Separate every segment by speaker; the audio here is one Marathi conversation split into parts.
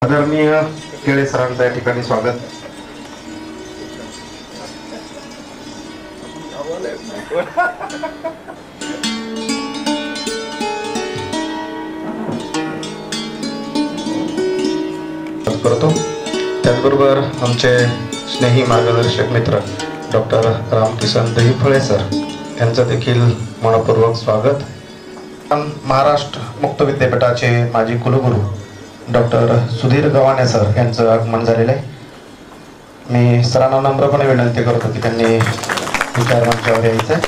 Speaker 1: आदरणीय केळे सरांचं या ठिकाणी स्वागत. करतो. त्याचबरोबर आमचे स्नेही मार्गदर्शक मित्र डॉक्टर रामकिसन दहिफळे सर यांचं देखील मनपूर्वक स्वागत. महाराष्ट्र मुक्त विद्यापीठाचे माजी कुलगुरू डॉक्टर सुधीर गव्हाणे सर यांचं आगमन झालेलं आहे. मी सरांना नम्रपणे विनंती करतो की त्यांनी विचार मंचावर यायचं आहे.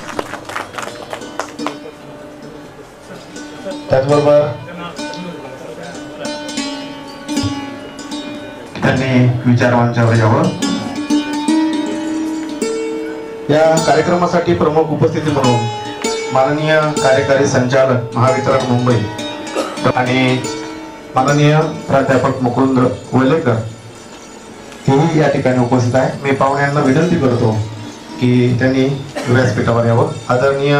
Speaker 1: त्याचबरोबर त्यांनी विचार मंचावर यावं. या कार्यक्रमासाठी प्रमुख उपस्थिती म्हणून माननीय कार्यकारी संचालक महावितरण मुंबई आणि माननीय प्राध्यापक मुकुंद वलेकर हेही या ठिकाणी उपस्थित आहे. मी पाहुण्यांना विनंती करतो की त्यांनी व्यासपीठावर यावं. आदरणीय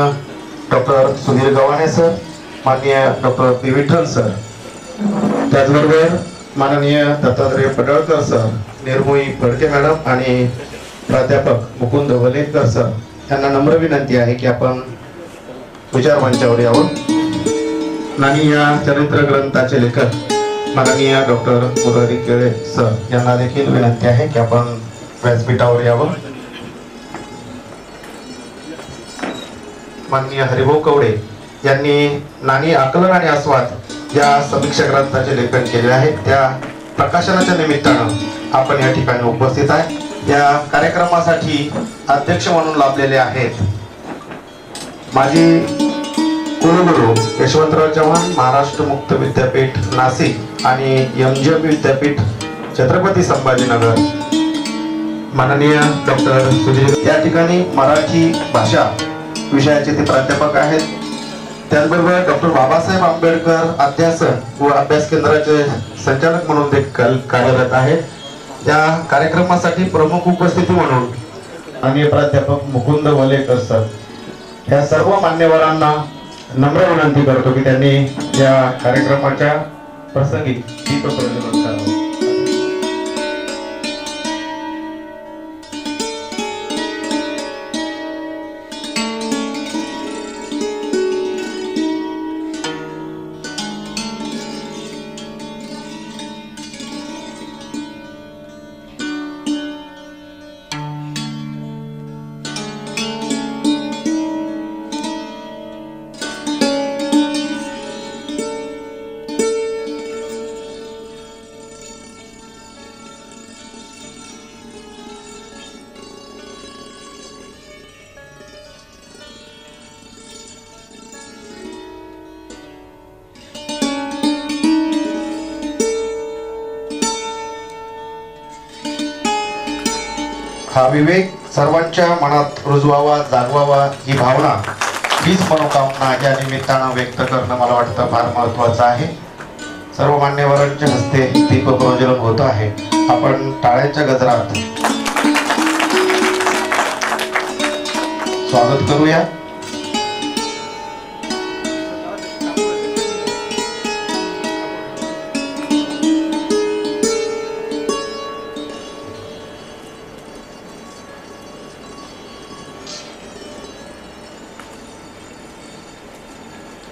Speaker 1: डॉक्टर सुधीर गव्हाणे सर, माननीय डॉक्टर पी विठ्ठल सर, त्याचबरोबर माननीय दत्तात्रय पडळकर सर, निर्मोही फडके मॅडम आणि प्राध्यापक मुकुंद वलेकर सर यांना नम्र विनंती आहे की आपण विचार मंचावर यावं. आणि या चरित्र ग्रंथाचे लेखक माननीय डॉक्टर मुरारी केळे सर यांना देखील विनंती आहे की आपण व्यासपीठावर यावं. माननीय हरिभाऊ कवडे यांनी नाणी आकलन आणि आस्वाद या समीक्षा ग्रंथाचे लेखन केले आहे. त्या प्रकाशनाच्या निमित्तानं आपण या ठिकाणी उपस्थित आहे. या कार्यक्रमासाठी अध्यक्ष म्हणून लाभलेले आहेत माजी कुलगुरू यशवंतराव चव्हाण महाराष्ट्र मुक्त विद्यापीठ नाशिक आणि एमजीएम विद्यापीठ छत्रपती संभाजीनगर, माननीय डॉक्टर सुधीर या ठिकाणी मराठी भाषा विषयाचे ते प्राध्यापक आहेत. त्याचबरोबर डॉक्टर बाबासाहेब आंबेडकर अध्यासन व अभ्यास केंद्राचे संचालक म्हणून देखील कार्यरत आहेत. या कार्यक्रमासाठी प्रमुख उपस्थिती म्हणून माननीय प्राध्यापक मुकुंद वलेकर सर या सर्व मान्यवरांना नम्र विनंती करतो की त्यांनी या कार्यक्रमाच्या प्रसंगी दीप प्रज्वलन करावं. हा विवेक सर्वांच्या मनात रुजवावा, जागवावा ही भावना, हीच मनोकामना या निमित्तानं व्यक्त करणं मला वाटतं फार महत्त्वाचं आहे. सर्व मान्यवरांच्या हस्ते दीप प्रज्वलन होत आहे. आपण टाळ्यांच्या गजरात स्वागत करूया.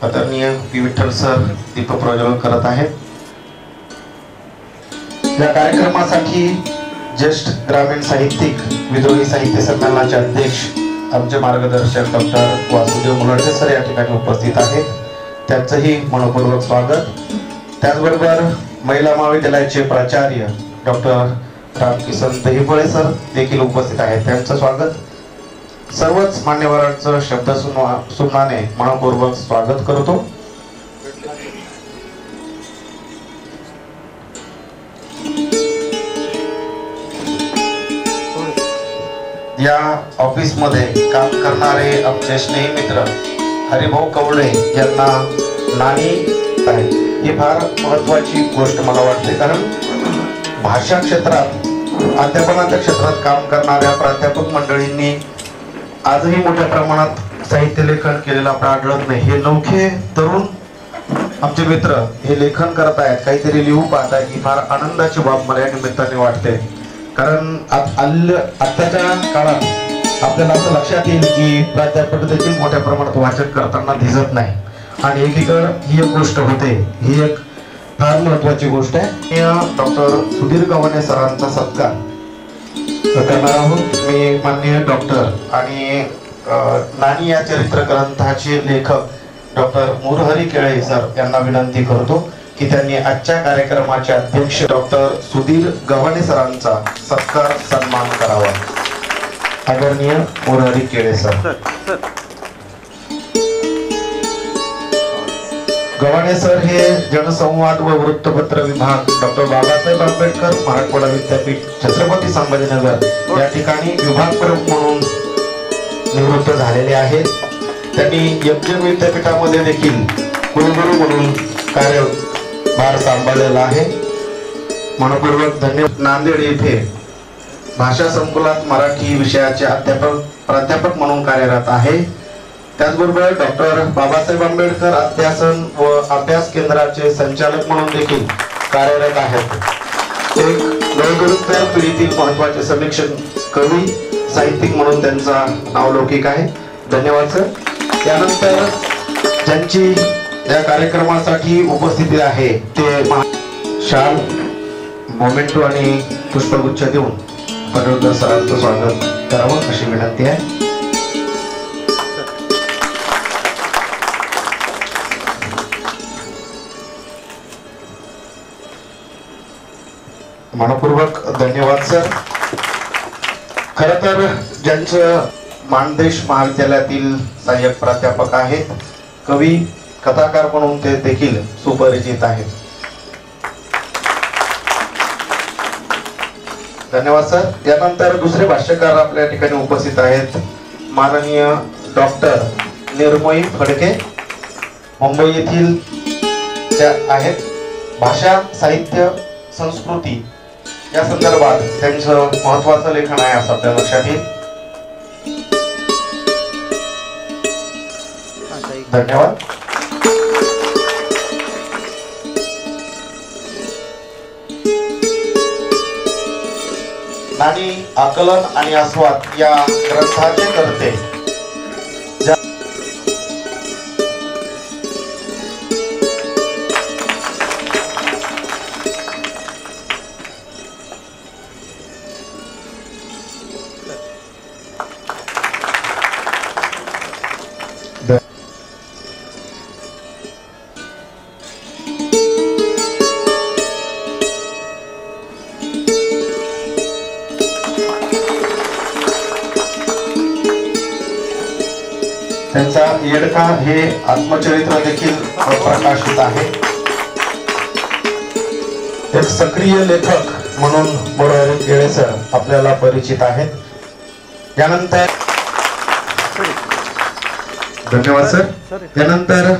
Speaker 1: आदरणीय पी विठ्ठल सर दीप प्रज्वलन करत आहेत. या कार्यक्रमासाठी ज्येष्ठ ग्रामीण साहित्यिक विद्रोही साहित्य संमेलनाचे अध्यक्ष आमचे मार्गदर्शक डॉक्टर वासुदेव मुलडे सर या ठिकाणी उपस्थित आहेत. त्यांचंही मनपूर्वक स्वागत. त्याचबरोबर महिला महाविद्यालयाचे प्राचार्य डॉक्टर रामकिसन दहिफळे सर देखील उपस्थित आहेत. त्यांचं स्वागत. सर्वच मान्यवरांचं शब्द सुमनाने मनपूर्वक स्वागत करतो. या ऑफिस मध्ये काम करणारे आमचे स्नेही मित्र हरिभाऊ कवडे यांना नाणी आहे. ही फार महत्वाची गोष्ट मला वाटते, कारण भाषा क्षेत्रात अध्यापनाच्या क्षेत्रात काम करणाऱ्या प्राध्यापक मंडळींनी आजही मोठ्या प्रमाणात साहित्य लेखन केलेलं आपल्याला आढळत नाही. हे नवखे तरुण आमचे मित्र हे लेखन करत आहेत, काहीतरी लिहू पाहत आहेत, ही फार आनंदाची बाब मला या निमित्ताने वाटते. कारण आत्ताच्या काळात आपल्याला असं लक्षात येईल की प्राध्यापक देखील मोठ्या प्रमाणात वाचन करताना दिसत नाही आणि एकीकडे ही एक गोष्ट होते, ही एक फार महत्वाची गोष्ट आहे. डॉक्टर सुधीर गव्हाणे सरांचा सत्कार करणार आहोत. मी माननीय डॉक्टर आणि नानी या चरित्र ग्रंथाचे लेखक डॉक्टर मुरहरी केळे सर यांना विनंती करतो की त्यांनी आजच्या कार्यक्रमाचे अध्यक्ष डॉक्टर सुधीर गव्हाणे सरांचा सत्कार सन्मान करावा. आदरणीय मुरहरी केळे सर. गव्हाणे सर हे जनसंवाद व वृत्तपत्र विभाग डॉक्टर बाबासाहेब आंबेडकर मराठवाडा विद्यापीठ छत्रपती संभाजीनगर या ठिकाणी विभाग प्रमुख म्हणून निवृत्त झालेले आहेत. त्यांनी एमजीएम विद्यापीठामध्ये देखील कुलगुरू म्हणून कार्यभार सांभाळलेला आहे. मनपूर्वक धन्यवाद. नांदेड येथे भाषा संकुलात मराठी विषयाचे प्राध्यापक म्हणून कार्यरत आहे. त्याचबरोबर डॉक्टर बाबासाहेब आंबेडकर अध्यासन व अभ्यास केंद्राचे संचालक म्हणून देखील कार्यरत आहेत. एक नवोत्तर पिढीतील महत्त्वाचे समीक्षक, कवी, साहित्यिक म्हणून त्यांचा नावलौकिक आहे. धन्यवाद सर. त्यानंतर ज्यांची या कार्यक्रमासाठी उपस्थिती आहे ते शाल, मोमेंटो आणि पुष्पगुच्छ देऊन पडळकर सरांचं स्वागत करावं अशी विनंती आहे. मनपूर्वक धन्यवाद सर. खर तर ज्यांचं मानदेश महाविद्यालयातील सहाय्यक प्राध्यापक आहेत, कवी, कथाकार म्हणून ते देखील सुपरिचित आहेत. धन्यवाद सर. यानंतर दुसरे भाष्यकार आपल्या ठिकाणी उपस्थित आहेत. माननीय डॉक्टर निर्मोही फडके मुंबई येथील त्या आहेत. भाषा, साहित्य, संस्कृती या संदर्भात त्यांचं महत्वाचं लेखन आहे असं आपल्या लक्षात येईल. धन्यवाद. नानी आकलन आणि आस्वाद या ग्रंथाचे करते. त्यांचा येडका हे आत्मचरित्र देखील प्रकाशित आहे. एक सक्रिय लेखक म्हणून मुरहरी केळे सर आपल्याला परिचित आहेत. यानंतर धन्यवाद सर. यानंतर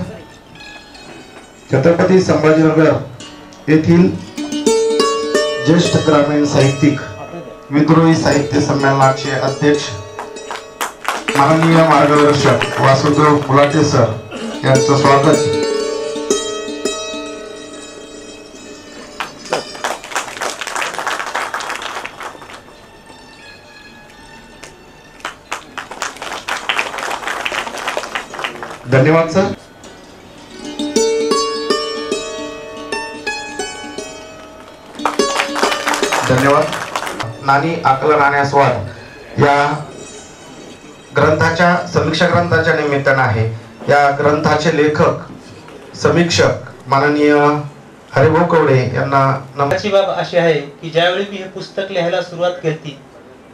Speaker 1: छत्रपती संभाजीनगर येथील ज्येष्ठ ग्रामीण साहित्यिक, विद्रोही साहित्य संमेलनाचे अध्यक्ष माननीय मार्गदर्शक वासुदेव मुलाटे सर यांचं स्वागत. धन्यवाद सर. धन्यवाद. नानी आकलन आणि आस्वाद या ग्रंथाच्या समीक्षा ग्रंथाच्या निमित्ताने आहे. या ग्रंथाचे लेखक, समीक्षक माननीय हरिभाऊ कवडे यांना
Speaker 2: नमस्कार. बाब अशी आहे की ज्यावेळी मी हे पुस्तक लिहायला सुरुवात केली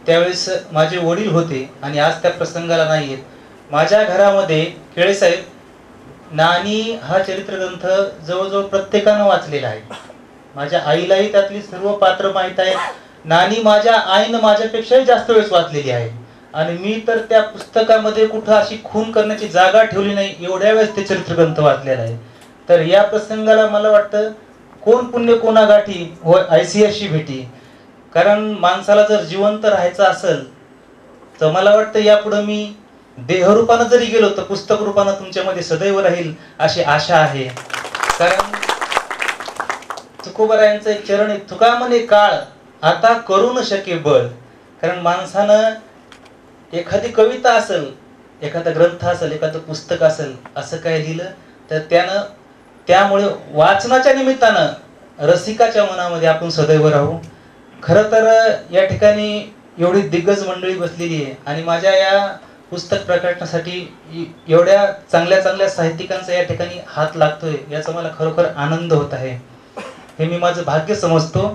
Speaker 2: त्यावेळेस माझे वडील होते आणि आज त्या प्रसंगाला नाही आहेत. माझ्या घरामध्ये केळेसाहेब नानी हा चरित्र ग्रंथ जवळजवळ प्रत्येकानं वाचलेला आहे. माझ्या आईलाही त्यातली सर्व पात्र माहीत आहेत. नानी माझ्या आईनं माझ्यापेक्षाही जास्त वेळेस वाचलेली आहे आणि मी तर त्या पुस्तकामध्ये कुठं अशी खून करण्याची जागा ठेवली नाही एवढ्या वेळेस ते चरित्र ग्रंथ वाचलेला आहे. तर या प्रसंगाला मला वाटतं कोण पुण्य कोणा गाठी व ऐसी अशी भेटी. कारण माणसाला जर जिवंत राहायचं असेल तर मला वाटतं यापुढे मी देहरूपानं जरी गेलो तर पुस्तक रूपानं तुमच्यामध्ये सदैव राहील अशी आशा आहे. कारण तुकोबारायांचं एक चरण आहे, तुका म्हणे काळ आता करू न शके बळ. कारण माणसानं एखादी कविता असेल, एखादा ग्रंथ असेल, एखादं पुस्तक असेल, असं काय लिहिलं तर त्यामुळे वाचनाच्या निमित्तानं रसिकाच्या मनामध्ये आपण सदैव राहू. खरं तर या ठिकाणी एवढी दिग्गज मंडळी बसलेली आहे आणि माझ्या या पुस्तक प्रकाशनासाठी एवढ्या चांगल्या चांगल्या साहित्यिकांचा या ठिकाणी हात लागतोय, याचा मला खरोखर आनंद होत आहे. हे मी माझं भाग्य समजतो.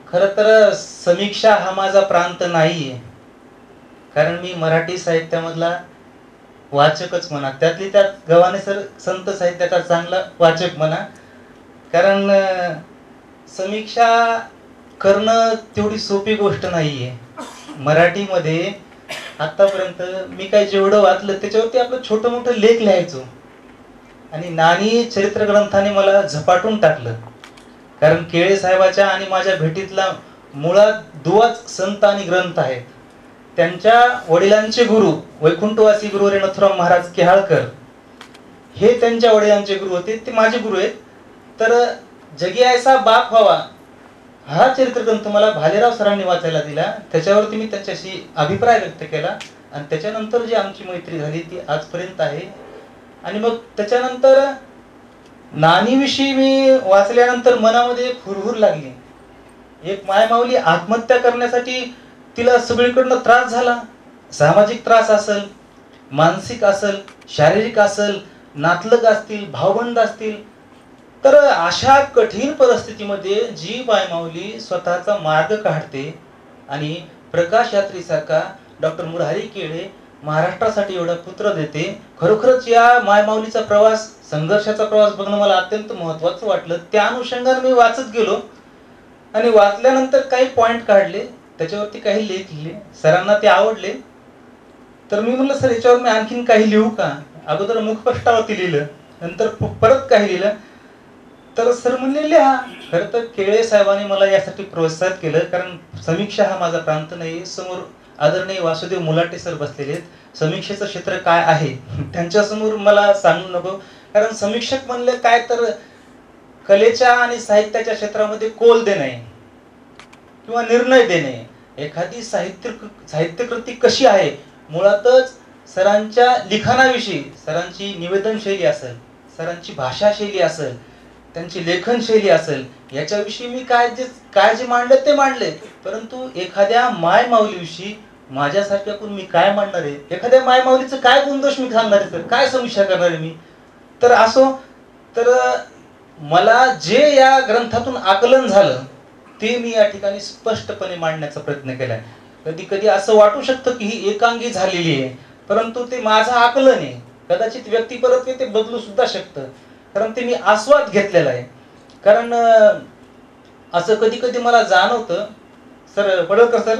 Speaker 2: खरं तर समीक्षा हा माझा प्रांत नाहीये, कारण मी मराठी साहित्यामधला वाचकच म्हणा, त्यातली त्यात गव्हाणे सर संत साहित्याचा चांगला वाचक म्हणा. कारण समीक्षा करणं तेवढी सोपी गोष्ट नाहीये. मराठीमध्ये आतापर्यंत मी काय जेवढं वाचलं त्याच्यावरती आपलं छोटं मोठं लेख लिहायचो आणि नानी चरित्र ग्रंथाने मला झपाटून टाकलं. कारण केळे साहेबाच्या आणि माझ्या भेटीतला मुळात दुवाच संत आणि ग्रंथ आहेत. त्यांच्या वडिलांचे गुरु वैकुंठवासी गुरु नथुराम महाराज केहाळकर हे त्यांच्या वडिलांचे गुरु होते, ते माझे गुरु आहेत. तर जगी ऐसा बाप व्हावा हा चरित्र ग्रंथ मला भालेराव सरांनी वाचायला दिला. त्याच्यावरती मी त्यांच्याशी अभिप्राय व्यक्त केला आणि त्याच्यानंतर जी आमची मैत्री झाली ती आजपर्यंत आहे. आणि मग त्याच्यानंतर नानीविषयी मी वाचल्यानंतर मनामध्ये हुरहुर लागली. एक मायमाऊली आत्महत्या करण्यासाठी तिला सगळीकडनं त्रास झाला. सामाजिक त्रास असेल, मानसिक असेल, शारीरिक असेल, नातलग असतील, भावबंद असतील. तर अशा कठीण परिस्थितीमध्ये जी मायमाऊली स्वतःचा मार्ग काढते आणि प्रकाश यात्रेसारखा डॉक्टर मुरारी केळे महाराष्ट्रासाठी एवढा पुत्र देते. खरोखरच या मायमाऊलीचा प्रवास, संघर्षाचा प्रवास बघणं मला अत्यंत महत्वाचं वाटलं. त्या अनुषंगाने मी वाचत गेलो आणि वाचल्यानंतर काही पॉइंट काढले, त्याच्यावरती काही लेख लिहिले. सरांना ते आवडले. तर मी म्हणलं सर याच्यावर मी आणखीन काही लिहू का. अगोदर मुखपृष्ठावरती लिहिलं, नंतर परत काही लिहिलं. तर सर म्हणले लिहा. खरं तर केळे साहेबांनी मला यासाठी प्रोत्साहित केलं, कारण समीक्षा हा माझा प्रांत नाही. समोर आदरणीय वासुदेव मुलाटे सर बसलेले आहेत. समीक्षेचं क्षेत्र काय आहे त्यांच्या समोर मला सांगू नको, कारण समीक्षक म्हणले काय तर कलेच्या आणि साहित्याच्या क्षेत्रामध्ये कोल देणे किंवा निर्णय देणे. एखादी साहित्यकृती कशी आहे, मुळातच सरांच्या लिखाणाविषयी, सरांची निवेदन शैली असेल, सरांची भाषा शैली असेल, त्यांची लेखन शैली असेल, याच्याविषयी मी काय जे मांडलं ते मांडले. परंतु एखाद्या माय माऊलीविषयी माझ्यासारख्याकडून मी काय मांडणार आहे, एखाद्या माय माऊलीचं काय गुणदोष मी सांगणार आहे, तर काय समीक्षा करणार आहे मी. तर असो, तर मला जे या ग्रंथातून आकलन झालं ते मी या ठिकाणी स्पष्टपणे मांडण्याचा प्रयत्न केलाय. कधी कधी असं वाटू शकतं की ही एकांगी झालेली आहे, परंतु ते माझं आकलन आहे. कदाचित व्यक्ती परत ते बदलू सुद्धा शकतं, कारण ते मी आस्वाद घेतलेला आहे. कारण असं कधी कधी मला जाणवतं सर पडळकर सर,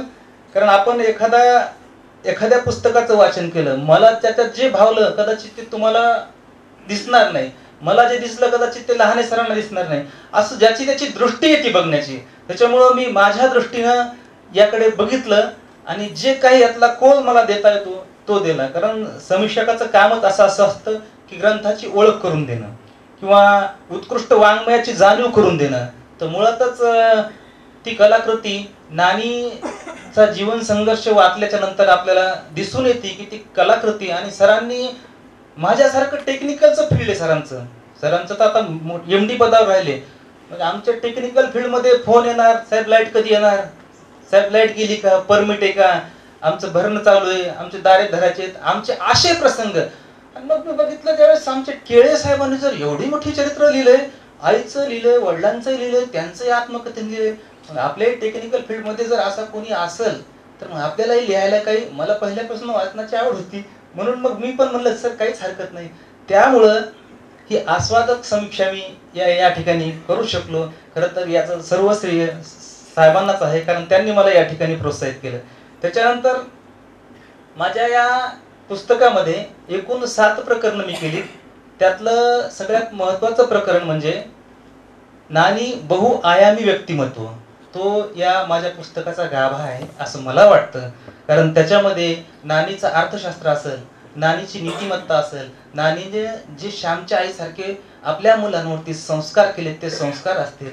Speaker 2: कारण आपण एखाद्या पुस्तकाचं वाचन केलं, मला त्याच्यात जे भावलं कदाचित ते तुम्हाला दिसणार नाही, मला जे दिसलं कदाचित ते लहाने सरांना दिसणार नाही. असं ज्याची त्याची दृष्टी आहे ती बघण्याची. त्याच्यामुळं मी माझ्या दृष्टीनं याकडे बघितलं आणि जे काही यातला कोल मला देता येतो तो दिला. कारण समीक्षकाचं कामच असं असतं की ग्रंथाची ओळख करून देणं किंवा उत्कृष्ट वाङ्मयाची जाणीव करून देणं. तर मुळातच ती कलाकृती, नानीचा जीवन संघर्ष वाचल्याच्या नंतर आपल्याला दिसून येते की ती कलाकृती, आणि सरांनी माझ्यासारखं टेक्निकलचं फील्ड आहे सरांचं तर आता MD पदावर राहिले. म्हणजे आमच्या टेक्निकल फील्डमध्ये फोन येणार, साहेब लाईट कधी येणार, साहेब लाईट गेली का, परमिट आहे का, आमचं भरणं चालू आहे, आमचे दारे धरायचे आहेत, आमचे असे प्रसंग. आणि मग मी बघितलं त्यावेळेस आमचे केळे साहेबांनी जर एवढी मोठी चरित्र लिहिलंय, आईचं लिहिलंय, वडिलांचं लिहिलंय, त्यांचंही आत्मकथन लिहिलंय. आपल्याही टेक्निकल फील्डमध्ये जर असा कोणी असेल तर मग आपल्यालाही लिहायला काही, मला पहिल्यापासून वाचनाची आवड होती, म्हणून मग मी पण म्हणलं सर काहीच हरकत नाही. त्यामुळं ही आस्वादक समीक्षा मी या ठिकाणी करू शकलो. खरं तर याचं सर्व श्रेय साहेबांनाच आहे, कारण त्यांनी मला या ठिकाणी प्रोत्साहित केलं. त्याच्यानंतर माझ्या या पुस्तकामध्ये एकूण 7 प्रकरणं मी केली. त्यातलं सगळ्यात महत्वाचं प्रकरण म्हणजे नानी बहुआयामी व्यक्तिमत्व. तो या माझ्या पुस्तकाचा गाभा आहे असं मला वाटतं, कारण त्याच्यामध्ये नानीचं अर्थशास्त्र असेल, नानीची नीतिमत्ता असेल, नानीने जे श्यामच्या आईसारखे आपल्या मुलांवरती संस्कार केले ते संस्कार असतील.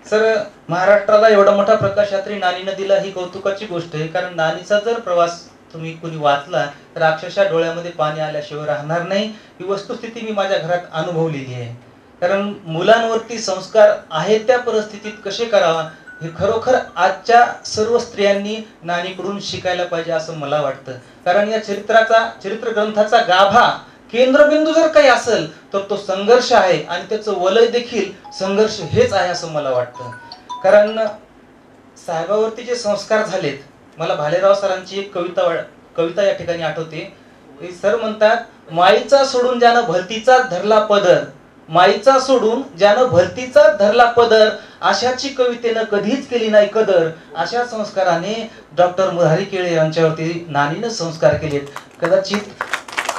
Speaker 2: सर, महाराष्ट्राला एवढा मोठा प्रकाश यात्री नानीनं दिला ही कौतुकाची गोष्ट आहे. कारण नानीचा जर प्रवास तुम्ही कुणी वाचला तर अक्षरशः डोळ्यामध्ये पाणी आल्याशिवाय राहणार नाही. ही वस्तुस्थिती मी माझ्या घरात अनुभवलेली आहे. कारण मुलांवरती संस्कार आहेत त्या परिस्थितीत कसे करावा हे खरोखर आजच्या सर्व स्त्रियांनी नानीकडून शिकायला पाहिजे असं मला वाटतं. कारण या चरित्र ग्रंथाचा गाभा केंद्रबिंदू जर काही असेल तर तो संघर्ष आहे आणि त्याचं वलय देखील संघर्ष हेच आहे असं मला वाटतं. कारण साहेबावरती जे संस्कार झालेत, मला भालेराव सरांची एक कविता या ठिकाणी आठवते. सर म्हणतात, माईचा सोडून ज्यानं भलतीचाच धरला पदर, माईचा सोडून ज्यानं भलतीचाच धरला पदर, अशाची कवितेनं कधीच केली नाही कदर. अशा संस्काराने डॉक्टर मुरारी केळे यांच्यावरती नानीनं संस्कार केलेत. कदाचित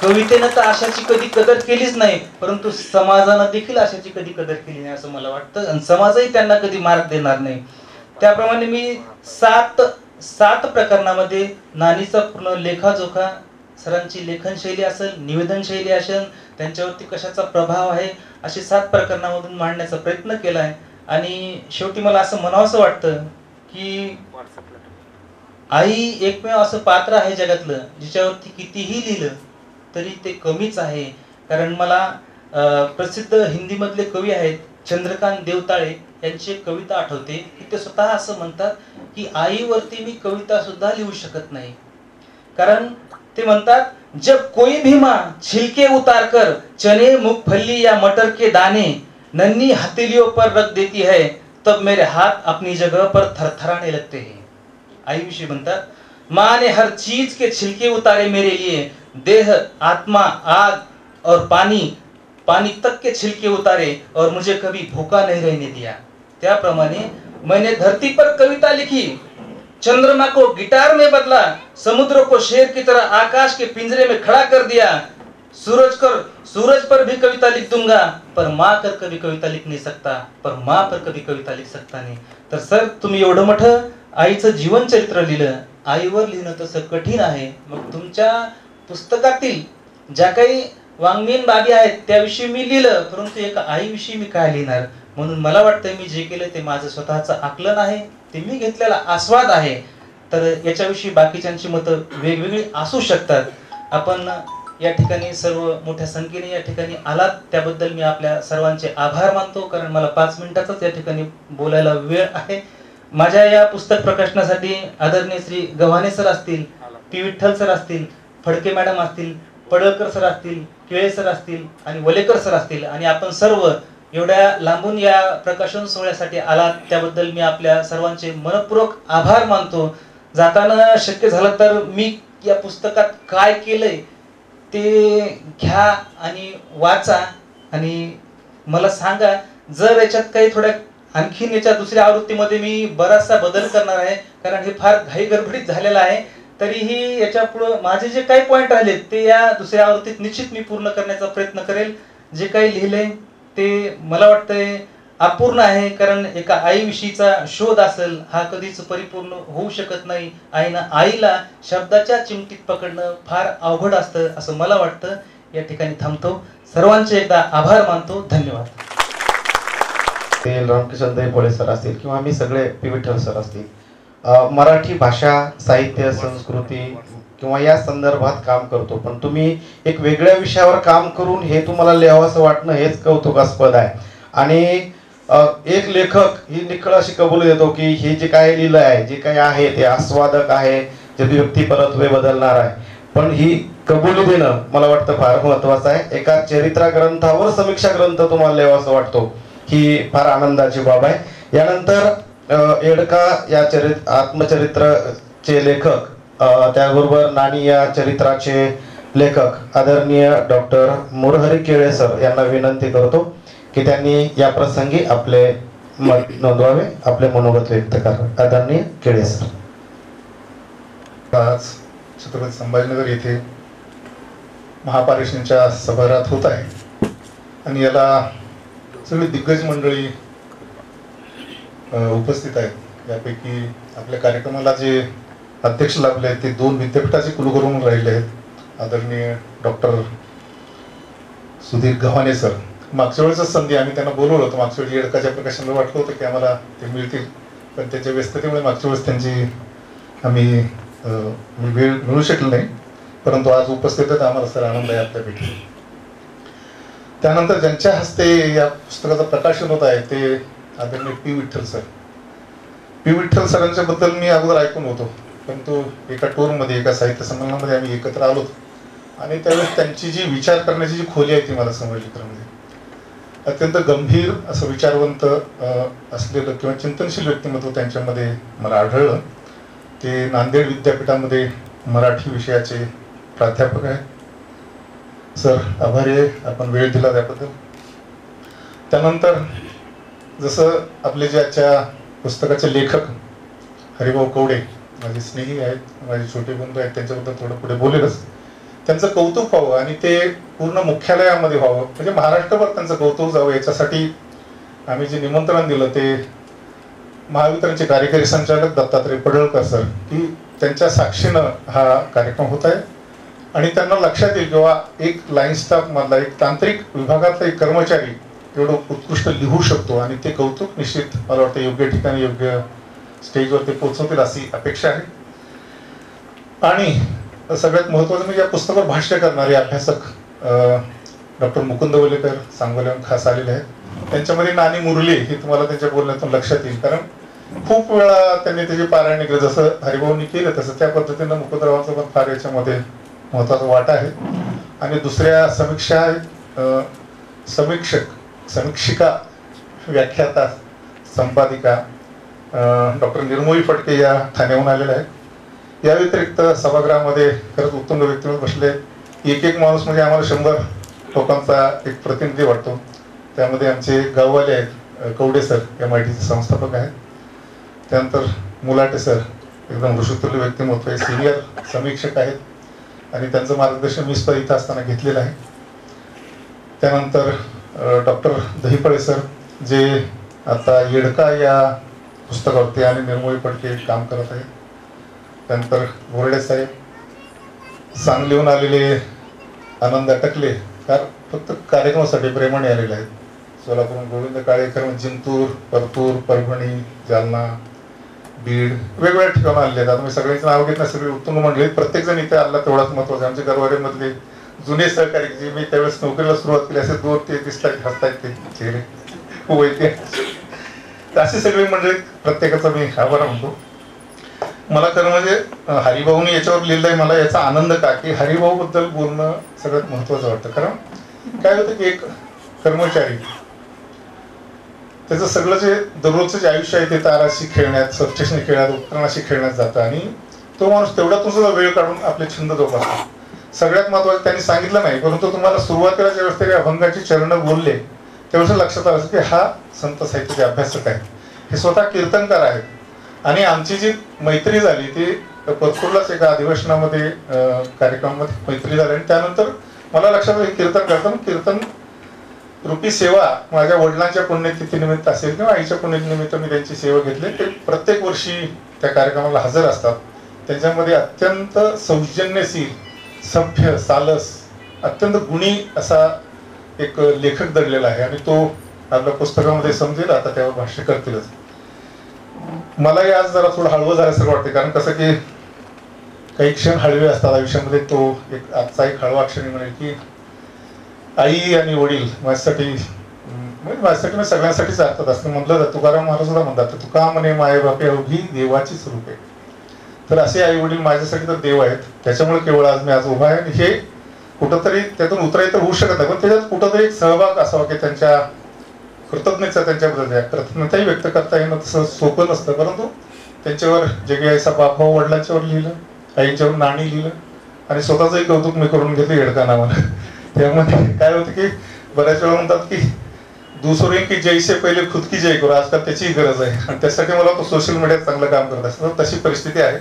Speaker 2: कवितेनं तर आशाची कधी कदर केलीच नाही, परंतु समाजानं देखील आशाची कधी कदर केली नाही असं मला वाटतं. आणि समाजही त्यांना कधी मार्ग देणार नाही. त्याप्रमाणे मी सात प्रकरणामध्ये नानीचा पूर्ण लेखाजोखा, सरांची लेखन शैली असेल, निवेदन शैली असेल, त्यांच्यावरती कशाचा प्रभाव आहे, असे 7 प्रकरणामधून मांडण्याचा प्रयत्न केला आहे. आणि शेवटी मला असं म्हणावंसं वाटतं की आई एकमेव असं पात्र आहे जगातलं जिच्यावरती कितीही लिहिलं तरी ते कमीच आहे. कारण मला प्रसिद्ध हिंदीमधले कवी आहेत चंद्रकांत देवताळे यांची एक कविता आठवते की ते स्वतः असं म्हणतात की आईवरती मी कविता सुद्धा लिहू शकत नाही. कारण ते म्हणतात, जब कोई भी माँ छिलके उतार कर चने मूंगफली या मटर के दाने नन्ही हथेलियों पर रख देती है, तब मेरे हाथ अपनी जगह पर थरथराने लगते हैं. आईविषयी म्हणतात, माँ ने हर चीज के छिलके उतारे मेरे लिए, देह, आत्मा, आग और पानी तक के छिलके उतारे और मुझे कभी भूखा नहीं रहने दिया. त्याप्रमाणे मैंने धरती पर कविता लिखी, चंद्रमा को गिटार में बदला, समुद्र को शेर की तरह आकाश के पिंजरे में खड़ा कर दिया. सूरज पर भी कविता लिख दूंगा, पर माँ कर कभी कविता लिख नहीं सकता, पर माँ पर कभी कविता लिख सकता नहीं. तर सर, तुम्ही एवढं मोठं आईचं जीवन चरित्र लिहिलं. आईवर लिहिणं तसं कठीण आहे. मग तुमच्या पुस्तकातील ज्या काही वाङ्मयीन बाबी आहेत त्याविषयी मी लिहिलं, परंतु एका आईविषयी मी काय लिहिणार. म्हणून मला वाटतं मी जे केलं ते माझं स्वतःचं आकलन आहे, ते मी घेतलेला आस्वाद आहे. तर याच्याविषयी बाकीच्यांची मतं वेगवेगळी असू शकतात. आपण या ठिकाणी सर्व मोठ्या संख्येने या ठिकाणी आलात त्याबद्दल मी आपल्या सर्वांचे आभार मानतो. कारण मला 5 मिनिटाचाच या ठिकाणी बोलायला वेळ आहे. माझ्या या पुस्तक प्रकाशनासाठी आदरणीय श्री गव्हाणे सर असतील, पी विठ्ठल सर असतील, फडके मॅडम असतील, पडळकर सर असतील, केळे सर असतील आणि वलेकर सर असतील आणि आपण सर्व एवढ्या लांबून या प्रकाशन सोहळ्यासाठी आलात त्याबद्दल मी आपल्या सर्वांचे मनपूर्वक आभार मानतो. जाताना शक्य झालं तर मी या पुस्तकात काय केलंय ते घ्या आणि वाचा आणि मला सांगा. जर याच्यात काही थोड्या आणखीन याच्या दुसऱ्या आवृत्तीमध्ये मी बराचसा बदल करणार आहे, कारण हे फार घाई गडबडीत झालेलं आहे. तरीही याच्या पुढं माझे जे काही पॉइंट राहिलेत ते या दुसऱ्या आवृत्तीत निश्चित मी पूर्ण करण्याचा प्रयत्न करेल. जे काही लिहिलंय ते मला वाटतंय अपूर्ण आहे. कारण एका आईविषयीचा शोध असेल हा कधीच परिपूर्ण होऊ शकत नाही. आईला शब्दाच्या चिमटीत पकडणं फार अवघड असतं असं मला वाटतं. या ठिकाणी थांबतो. सर्वांचे एकदा आभार मानतो. धन्यवाद.
Speaker 1: ते रामकिशन दैफळे सर असतील किंवा आम्ही सगळे पी विठ्ठल सर असतील, मराठी भाषा, साहित्य, संस्कृती किंवा या संदर्भात काम करतो. पण तुम्ही एक वेगळ्या विषयावर काम करून हे तुम्हाला लिहावंसं वाटणं हेच कौतुकास्पद आहे. आणि एक लेखक ही निखळ अशी कबुली देतो की हे जे काय लिहिलं आहे, जे काही आहे ते आस्वादक आहे, जे व्यक्तिपरत्वे बदलणार आहे. पण ही कबुली देणं मला वाटतं फार महत्वाचं आहे. एका चरित्र ग्रंथावर समीक्षा ग्रंथ तुम्हाला लिहावासा वाटतो ही फार आनंदाची बाब आहे. यानंतर एडका या आत्मचरित्राचे लेखक, त्याबरोबर नानी या चरित्राचे लेखक आदरणीय डॉक्टर मुरहरी केळे सर यांना विनंती करतो की त्यांनी या प्रसंगी आपले मत नोंदवावे, आपले मनोगत व्यक्त करावे. आदरणीय केळे सर.
Speaker 3: आज छत्रपती संभाजीनगर येथे महापारेषणच्या सभागृहात होत आहे आणि याला सगळी दिग्गज मंडळी उपस्थित आहेत. यापैकी आपल्या कार्यक्रमाला जे अध्यक्ष लाभले आहेत ते 2 विद्यापीठाचे कुलगुरू म्हणून राहिले आहेत. आदरणीय डॉक्टर सुधीर गव्हाणे सर, मागच्या वेळेसच संधी आम्ही त्यांना बोलवलं होतं. मागच्या वेळी येडकाच्या प्रकाशनाला वाटलं होतं की आम्हाला ते मिळतील, पण त्याच्या व्यस्ततेमुळे मागच्या वेळेस त्यांची आम्ही वेळ मिळू शकलो नाही, परंतु आज उपस्थित आहेत. आम्हाला सर आनंद आहे आपल्या भेटी. त्यानंतर ज्यांच्या हस्ते या पुस्तकाचं प्रकाशन होत आहे ते आदरणीय P Vitthal sir. P Vitthal सरांच्या बद्दल मी अगोदर ऐकून होतो, परंतु एका टूरमध्ये एका साहित्य संमेलनामध्ये आम्ही एकत्र आलो आणि त्यावेळेस त्यांची जी विचार करण्याची जी खोली आहे ती मला समजली. तर म्हणजे अत्यंत गंभीर असं विचारवंत असलेलं किंवा चिंतनशील व्यक्तिमत्व त्यांच्यामध्ये मला आढळलं. ते नांदेड विद्यापीठामध्ये मराठी विषयाचे प्राध्यापक आहेत. सर आभारी आहे आपण वेळ दिला त्याबद्दल. त्यानंतर जसं आपले जे आजच्या पुस्तकाचे लेखक हरिभाऊ कवडे माझे स्नेही आहेत, माझे छोटे बंधू आहेत, त्यांच्याबद्दल थोडं पुढे बोलेलच. त्यांचं कौतुक व्हावं आणि ते पूर्ण मुख्यालयामध्ये व्हावं, म्हणजे महाराष्ट्रभर त्यांचं कौतुक जावं, याच्यासाठी आम्ही जे निमंत्रण दिलं ते महावितरणचे कार्यकारी संचालक दत्तात्रय पडळकर सर, की त्यांच्या साक्षीनं हा कार्यक्रम होत आहे आणि त्यांना लक्षात येईल किंवा एक लाईन स्टाफ मधला एक तांत्रिक विभागातला एक कर्मचारी एवढं उत्कृष्ट लिहू शकतो आणि ते कौतुक निश्चित मला वाटतं योग्य ठिकाणी योग्य स्टेजवर ते पोहोचवतील अशी अपेक्षा आहे. आणि सगळ्यात महत्त्वाचं म्हणजे या पुस्तकावर भाष्य करणारे अभ्यासक डॉक्टर मुकुंद वलेकर सांगोल्याहून खास आलेले आहेत. त्यांच्यामध्ये नानी मुरली हे तुम्हाला त्यांच्या बोलण्यातून लक्षात येईल, कारण खूप वेळा त्यांनी त्याची पारायण केलं. जसं हरिभाऊंनी केलं तसं त्या पद्धतीनं मुकुंदरावांचा पण फार याच्यामध्ये महत्त्वाचा वाटा आहे. आणि दुसऱ्या समीक्षा आहेत समीक्षिका व्याख्याता संपादिका डॉक्टर निर्मोही फटके या ठाण्याहून आलेल्या आहेत. या व्यतिरिक्त सभागृहामध्ये खरंच उत्तम व्यक्तिमत्व बसले. एक माणूस म्हणजे आम्हाला 100 लोकांचा एक प्रतिनिधी वाटतो. त्यामध्ये आमचे गाववाले आहेत, कवडे सर MITचे संस्थापक आहेत. त्यानंतर मुलाटे सर एकदम ऋषितुल्य व्यक्तिमत्व आहे, सिनियर समीक्षक आहेत आणि त्यांचं मार्गदर्शन मी स्वतः इथं असताना घेतलेलं आहे. त्यानंतर डॉक्टर दहिपळे सर जे आता येडका या पुस्तकावरती आणि निर्मोही फडके काम करत आहेत. त्यानंतर बोर्डे साहेब, सांगलीहून आलेले आनंद अटकले फक्त कार्यक्रमासाठी प्रेमाने आलेले आहेत. सोलापूरहून गोविंद काळेकर, जिंतूर, परतूर, परभणी, जालना, बीड वेगवेगळ्या ठिकाणून आलेले आहेत. आता मी सगळ्यांचं नाव घेत नाही, सगळे उत्तुंग मंडळी प्रत्येक जण इथे आला तेवढाच महत्वाचा. आमचे गरवारेमधले जुने सहकारी जे मी त्यावेळेस नोकरीला सुरुवात केली असे 2 ते दिसतात हसतायत ते चेहरे वैद्य, अशी सगळी मंडळी प्रत्येकाचा मी आभार म्हणतो. मला खरं म्हणजे हरिभाऊने याच्यावर लिहिलंय, मला याचा आनंद का की हरिभाऊ बद्दल बोलणं सगळ्यात महत्वाचं वाटतं. कारण काय होतं की एक कर्मचारी त्याचं सगळं जे दररोजचं जे आयुष्य आहे ते ताराशी खेळण्यात, सबस्टेशन खेळण्यात, उपकरणाशी खेळण्यात जातं आणि तो माणूस तेवढ्यातून सुद्धा वेळ काढून आपले छंद जोपासतो. सगळ्यात महत्वाचं त्यांनी सांगितलं नाही, परंतु तुम्हाला सुरुवातीला ज्यावेळेस ते अभंगाची चरण बोलले त्यावेळेस लक्षात आलं की हा संत साहित्याचे अभ्यासक आहे, हे स्वतः कीर्तनकार आहेत. आणि आमची जी मैत्री झाली ती परतूरलाच एका अधिवेशनामध्ये कार्यक्रमामध्ये मैत्री झाली आणि त्यानंतर मला लक्षात आलं कीर्तन करताना कीर्तन रूपी सेवा माझ्या वडिलांच्या पुण्यतिथीनिमित्त असेल किंवा आईच्या पुण्यतिथीनिमित्त मी त्यांची सेवा घेतली. ते प्रत्येक वर्षी त्या कार्यक्रमाला हजर असतात. त्यांच्यामध्ये अत्यंत सौजन्यशील, सभ्य, सालस, अत्यंत गुणी असा एक लेखक दडलेला आहे आणि तो आपल्या पुस्तकामध्ये समजेल. आता त्यावर भाष्य करतीलच. मलाही आज जरा थोडं हळवं झाल्यासारखं वाटते, कारण कसं की काही क्षण हळवे असतात आयुष्यामध्ये. तो एक आजचा एक हळवा क्षण म्हणेल की आई आणि वडील माझ्यासाठी म्हणजे सगळ्यांसाठीच अर्थात असं म्हटलं जातं. तुकाराम महाराज सुद्धा म्हणतात, तुका म्हणे माय बापे अवघी देवाचीच रूपे. तर असे आई वडील माझ्यासाठी तर देव आहेत. त्याच्यामुळे केवळ आज मी उभा आहे. आणि हे कुठंतरी त्यातून उतरायचं होऊ शकत नाही, पण त्याच्यात कुठंतरी एक सहभाग असावा की त्यांच्या कृतज्ञता, त्यांच्याबद्दल कृतज्ञताही व्यक्त करता येणं तसं सोपं नसतं. परंतु त्यांच्यावर जगे ऐसा बापभाऊ वडिलांच्यावर लिहिलं, आईच्यावर नाणी लिहिलं आणि स्वतःचंही कौतुक मी करून घेतलं येडका नावानं. त्यामध्ये काय होतं की बऱ्याच वेळा म्हणतात की दुसरे की जैसे पहिले खुद की जय करू. आजकाल त्याचीही गरज आहे आणि त्यासाठी मला तो सोशल मीडियात चांगलं काम करत असतं. तशी परिस्थिती आहे.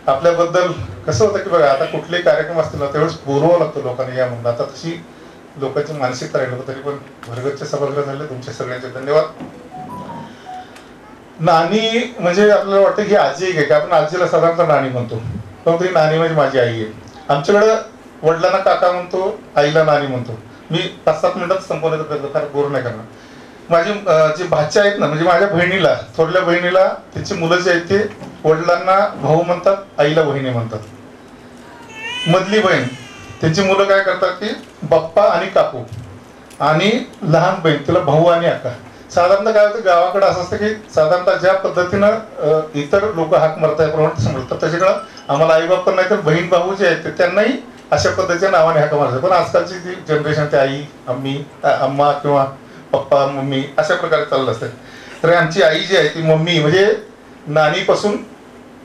Speaker 3: आपल्याबद्दल कसं होतं की बघा आता कुठलेही कार्यक्रम असतील ना त्यावेळेस बोलवावं लागतं लोकांनी या म्हणून. आता तशी लोकांची मानसिकता राहिली, तरी पण भरगतचे सभागृह झाले. तुमच्या सगळ्यांचे धन्यवाद. नानी म्हणजे आपल्याला वाटतं की आजी आहे की आपण आजीला साधारणतः नानी म्हणतो, परंतु ही नानी म्हणजे माझी आई आहे. आमच्याकडं वडिलांना काका म्हणतो, आईला नानी म्हणतो. मी 5-7 मिनिटात संपवण्याचा प्रयत्न, फार बोर नाही करणार. माझी जे भाच्या आहेत ना, म्हणजे माझ्या बहिणीला, थोरल्या बहिणीला तिची मुलं जे आहेत ते वडिलांना भाऊ म्हणतात, आईला बहिणी म्हणतात. मधली बहीण त्यांची मुलं काय करतात की बाप्पा आणि काकू, आणि लहान बहीण तिला भाऊ आणि आका. साधारणतः काय होतं गावाकडे असं असतं की साधारणतः ज्या पद्धतीनं इतर लोक हाक मारतात प्रमाणे समजतात त्याच्याकडं आम्हाला आई बाप पण नाही तर बहीण भाऊ जे आहेत त्यांनाही अशा पद्धतीच्या नावाने हाक मारतात. पण आजकालची जी जनरेशन ते आई, अम्मा किंवा पप्पा, मम्मी अशा प्रकारे चाललं असतं. तर आमची आई जी आहे ती मम्मी, म्हणजे नानीपासून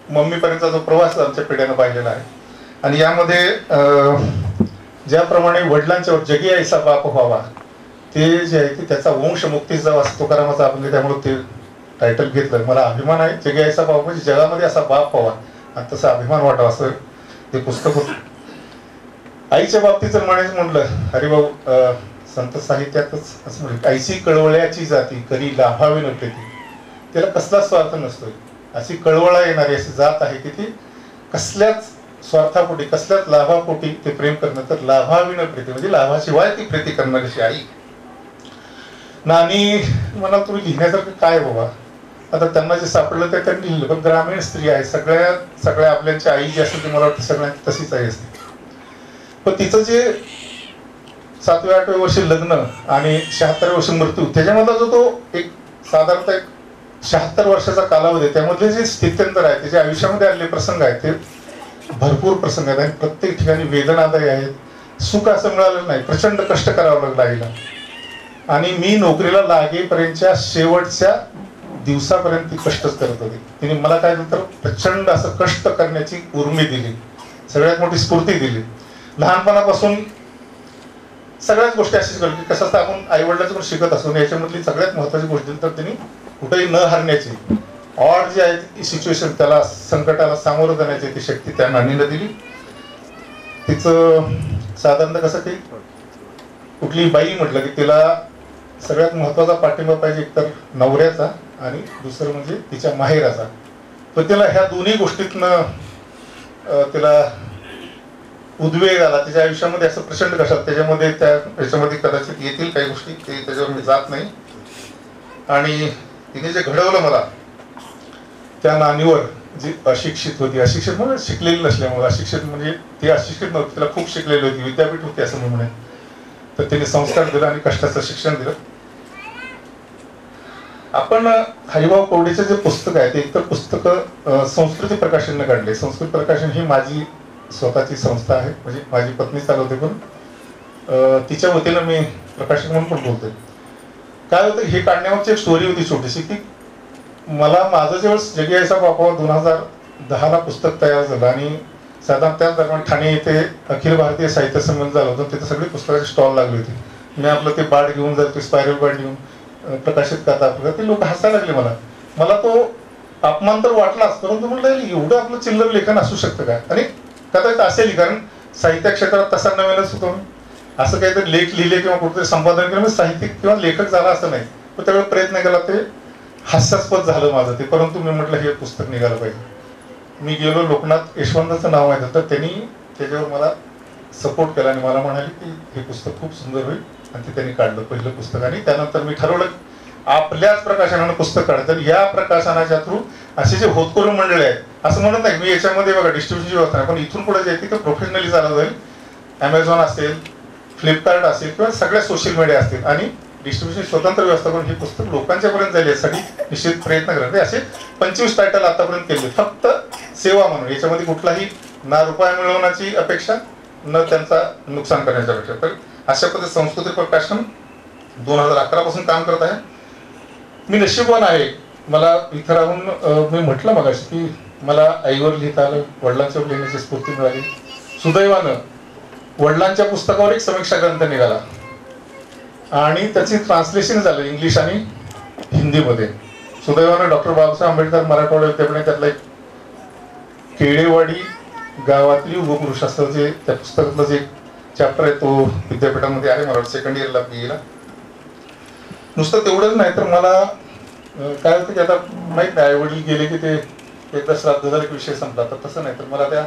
Speaker 3: मम्मीपर्यंतचा जो प्रवास आमच्या पिढ्यानं पाहिलेला आहे. आणि यामध्ये ज्याप्रमाणे वडिलांच्यावर जगी ऐसा बाप व्हावा, ते जे आहे की त्याचा वंशमुक्ती जावा असं तुकारामाचा आपण, त्यामुळे ते टायटल घेतलं. मला अभिमान आहे, जगी ऐसा बाप म्हणजे जगामध्ये असा बाप व्हावा आणि तसा अभिमान वाटावा असं ते पुस्तक होतं. आईच्या बाबतीत जर म्हटलं, हरिभाऊ संत साहित्यातच असं म्हणजे, आईची कळवळ्याची जाती कधी लाभावी न प्रीती, त्याला कसलाच स्वार्थ नसतोय. अशी कळवळा येणारी अशी जात आहे की ती कसल्याच स्वार्थापोटी, कसल्याच लाभापोटी ते प्रेम करणं, तर लाभावी न प्रीती म्हणजे लाभाशिवाय ती प्रीती करणारी अशी आई. नानी म्हणाल तुम्ही लिहिण्यासारखं काय बाबा, आता त्यांना जे सापडलं ते त्यांनी लिहिलं. पण ग्रामीण स्त्री आहे, सगळ्या आपल्याची आई जी असते ती मला वाटतं सगळ्यांची तशीच आई असते. पण तिचं जे 7व्या-8व्या वर्षी लग्न आणि 76व्या वर्षी मृत्यू, त्याच्यामधला जो तो एक साधारणतः 76 वर्षाचा कालावधी, त्यामधले जे स्थित्यंतर आहे, त्याच्या आयुष्यामध्ये आलेले प्रसंग आहेत ते भरपूर प्रसंग आहेत आणि प्रत्येक ठिकाणी वेदनादायी आहेत. सुख असं मिळालं नाही, प्रचंड कष्ट करावं लागलं आईला. आणि मी नोकरीला लागेपर्यंतच्या शेवटच्या दिवसापर्यंत ती कष्टच करत होती. तिने मला काय तर प्रचंड असं कष्ट करण्याची उर्मी दिली, सगळ्यात मोठी स्फूर्ती दिली. लहानपणापासून सगळ्याच गोष्टी अशीच करतो की कसं असतं आपण आई वडिलांचं पण शिकत असतो. याच्यामधली सगळ्यात महत्वाची गोष्ट तर त्यांनी कुठेही न हरण्याची, ऑड जी आहे सिच्युएशन, त्याला संकटाला सामोरं जाण्याची ती शक्ती त्या नानीला दिली. तिचं साधारणतः कसं की कुठली बाई म्हटलं की तिला सगळ्यात महत्वाचा पाठिंबा पाहिजे, एकतर नवऱ्याचा आणि दुसरं म्हणजे तिच्या माहेराचा. पण तिला ह्या दोन्ही गोष्टीतनं तिला उद्वेग आला तिच्या आयुष्यामध्ये, असं प्रचंड कशात त्याच्यामध्ये कदाचित येतील काही गोष्टी, ते त्याच्यावर मी जात नाही. आणि तिने जे घडवलं मला, त्या नानीवर जी अशिक्षित होती, अशिक्षित म्हणजे शिकलेली नसल्यामुळे, अशिक्षित म्हणजे ती अशिक्षित नव्हती, तिला खूप शिकलेली होती, विद्यापीठ होती असं मी म्हणेन. तर तिने संस्कार दिला आणि कष्टाचं शिक्षण दिलं. आपण हरिभाऊ कवडेचं जे पुस्तक आहे ते एकतर पुस्तकं संस्कृती प्रकाशनने काढले. संस्कृती प्रकाशन ही माझी स्वतःची संस्था आहे, म्हणजे माझी पत्नी चालवते, पण तिच्या वतीनं मी प्रकाशक म्हणून पण बोलतोय. काय होतं, हे काढण्यामागची एक स्टोरी होती छोटीशी, की मला माझं ज्यावेळेस जगी ऐसा बाप व्हावा 2010ला पुस्तक तयार झालं आणि साधारण त्याच दरम्यान ठाणे येथे अखिल भारतीय साहित्य संमेलन झालं होतं. तिथे सगळी पुस्तकाची स्टॉल लागली होती. मी आपलं ते बाड घेऊन जातो, स्पायरल बाड घेऊन प्रकाशित करता आपलं, ते लोक हसायला लागले. मला तो अपमान तर वाटलाच, परंतु म्हणलं एवढं आपलं चिल्लर लेखन असू शकतं का. आणि कदाचित असेल, कारण साहित्य क्षेत्रात तसा नवीनच होतो. असं काहीतरी लेख लिहिले किंवा कुठेतरी संपादन केलं, साहित्यिक किंवा लेखक झाला असं नाही, पण त्यावेळेस प्रयत्न केला, ते हास्यास्पद झालं माझं ते. परंतु मी म्हटलं हे पुस्तक निघालं पाहिजे. मी गेलो, लोकनाथ यशवंताचं नाव आहे, तर त्यांनी त्याच्यावर मला सपोर्ट केला आणि मला म्हणाले की हे पुस्तक खूप सुंदर होईल, आणि ते त्यांनी काढलं पहिलं पुस्तक. आणि त्यानंतर मी ठरवलं आपल्याच प्रकाशनानं पुस्तक काढायचं. या प्रकाशनाच्या थ्रू असे जे होतकरू मंडळी आहेत, असं म्हणत नाही मी याच्यामध्ये बघा डिस्ट्रीब्युशनची व्यवस्था नाही, पण इथून पुढे जे आहे ते प्रोफेशनली चालत जाईल. ॲमेझॉन असेल, फ्लिपकार्ट असेल किंवा सगळ्या सोशल मीडिया असतील, आणि डिस्ट्रीब्युशन स्वतंत्र व्यवस्था करून हे पुस्तक लोकांच्या पर्यंत जाईल यासाठी निश्चित प्रयत्न करते. असे 25 टायटल आतापर्यंत केले, फक्त सेवा म्हणून. याच्यामध्ये कुठलाही ना रुपया मिळवण्याची अपेक्षा, न त्यांचा नुकसान करण्याची अपेक्षा. तर अशा पद्धतीने संस्कृती प्रकाशन 2011 पासून काम करत आहे. मी नशीबवान आहे, मला इथं राहून मी म्हटलं मगाशी की मला आईवर लिहिता आलं, वडिलांच्यावर लिहिण्याची स्फूर्ती मिळाली. सुदैवानं वडिलांच्या पुस्तकावर एक समीक्षा ग्रंथ निघाला आणि त्याची ट्रान्सलेशन झालं इंग्लिश आणि हिंदीमध्ये. सुदैवानं डॉक्टर बाबासाहेब आंबेडकर मराठवाडा विद्यापीठाने त्यातला एक केळेवाडी गावातली युगपुरुष असं जे त्या पुस्तकातलं जे चॅप्टर आहे तो विद्यापीठामध्ये आहे. मला सेकंड इयरला BA. नुसतं तेवढंच नाही तर मला काय होतं की आता माहीत नाही, आई वडील गेले की ते एकदा श्राद्ध झालं की विषय संपला, तर तसं नाही. तर मला त्या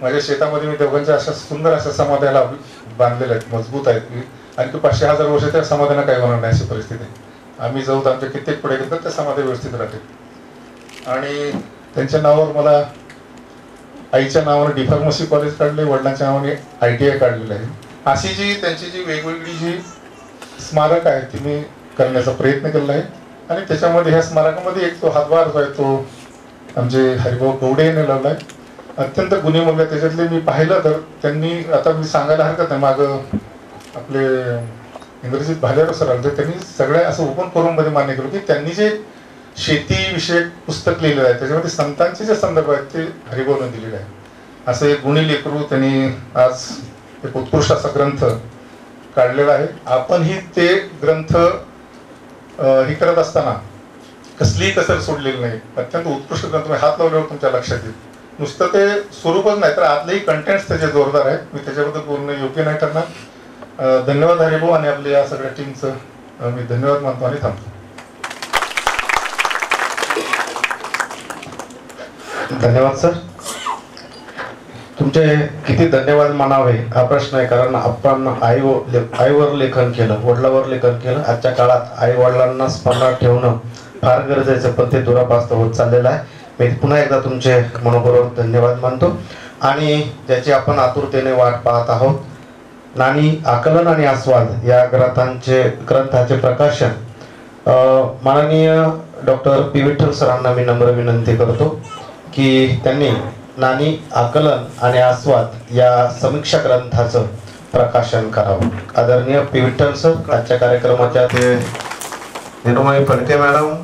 Speaker 3: माझ्या शेतामध्ये मी दोघांच्या अशा सुंदर अशा समाध्याला बांधलेल्या आहेत, मजबूत आहेत की आणखी 500,000 वर्ष त्या समाधाना काही होणार नाही अशी परिस्थिती आहे. आम्ही जाऊ तर आमच्या कित्येक पुढे गेलो तर त्या समाधी व्यवस्थित राहतील. आणि त्यांच्या नावावर मला आईच्या नावाने डी-फार्मसी कॉलेज काढले, वडिलांच्या नावाने ITI काढलेलं आहे. अशी जी त्यांची जी वेगवेगळी जी स्मारक आहे ती मी करण्याचा प्रयत्न केला आहे. आणि त्याच्यामध्ये ह्या स्मारकामध्ये एक तो हातभार जो आहे तो आमचे हरिभाऊ कवडे यांनी लावला आहे. अत्यंत गुणी मुलगा. त्याच्यातले मी पाहिलं तर त्यांनी, आता मी सांगायला हरकत नाही, मागं आपले इंग्रजीत भालेराव सर आले तर त्यांनी सगळ्या असं ओपन फोरममध्ये मान्य केलं की त्यांनी जे शेतीविषयक पुस्तक लिहिलेलं आहे त्याच्यामध्ये संतांचे जे संदर्भ आहेत ते हरिभाऊने दिलेले आहे. असं एक गुणी लेकरू त्यांनी आज एक उत्कृष्ट असा ग्रंथ काढलेला आहे. आपणही ते ग्रंथ हे करत असताना कसलीही कसर सोडलेली नाही. अत्यंत उत्कृष्ट ग्रंथ हात लावल्यावर तुमच्या लक्षात येईल. नुसतं ते स्वरूपच नाही तर आतलेही कंटेंट्स त्याचे जोरदार आहेत. मी त्याच्याबद्दल बोलणं योग्य नाही ठरणार. धन्यवाद हरिभाऊ आणि आपल्या या सगळ्या टीमचं मी धन्यवाद मानतो आणि थांबतो.
Speaker 1: धन्यवाद सर. तुमचे किती धन्यवाद मानावे हा प्रश्न आहे, कारण आपण आईवर लेखन केलं, वडिलावर लेखन केलं. आजच्या काळात आई वडिलांना स्मरणात ठेवणं फार गरजेचं, पण ते दुरापास्त होत चाललेलं आहे. मी पुन्हा एकदा तुमचे मनपूर्वक धन्यवाद मानतो. आणि ज्याची आपण आतुरतेने वाट पाहत आहोत, नानी आकलन आणि आस्वाद या ग्रंथाचे प्रकाशन माननीय डॉक्टर पी विठ्ठल सरांना मी नम्र विनंती करतो की त्यांनी नानी आकलन आणि आस्वाद या समीक्षा ग्रंथाचं प्रकाशन करावं. आदरणीय पी विठ्ठल सर आजच्या कार्यक्रमाच्या ते निर्मळी फडके मॅडम,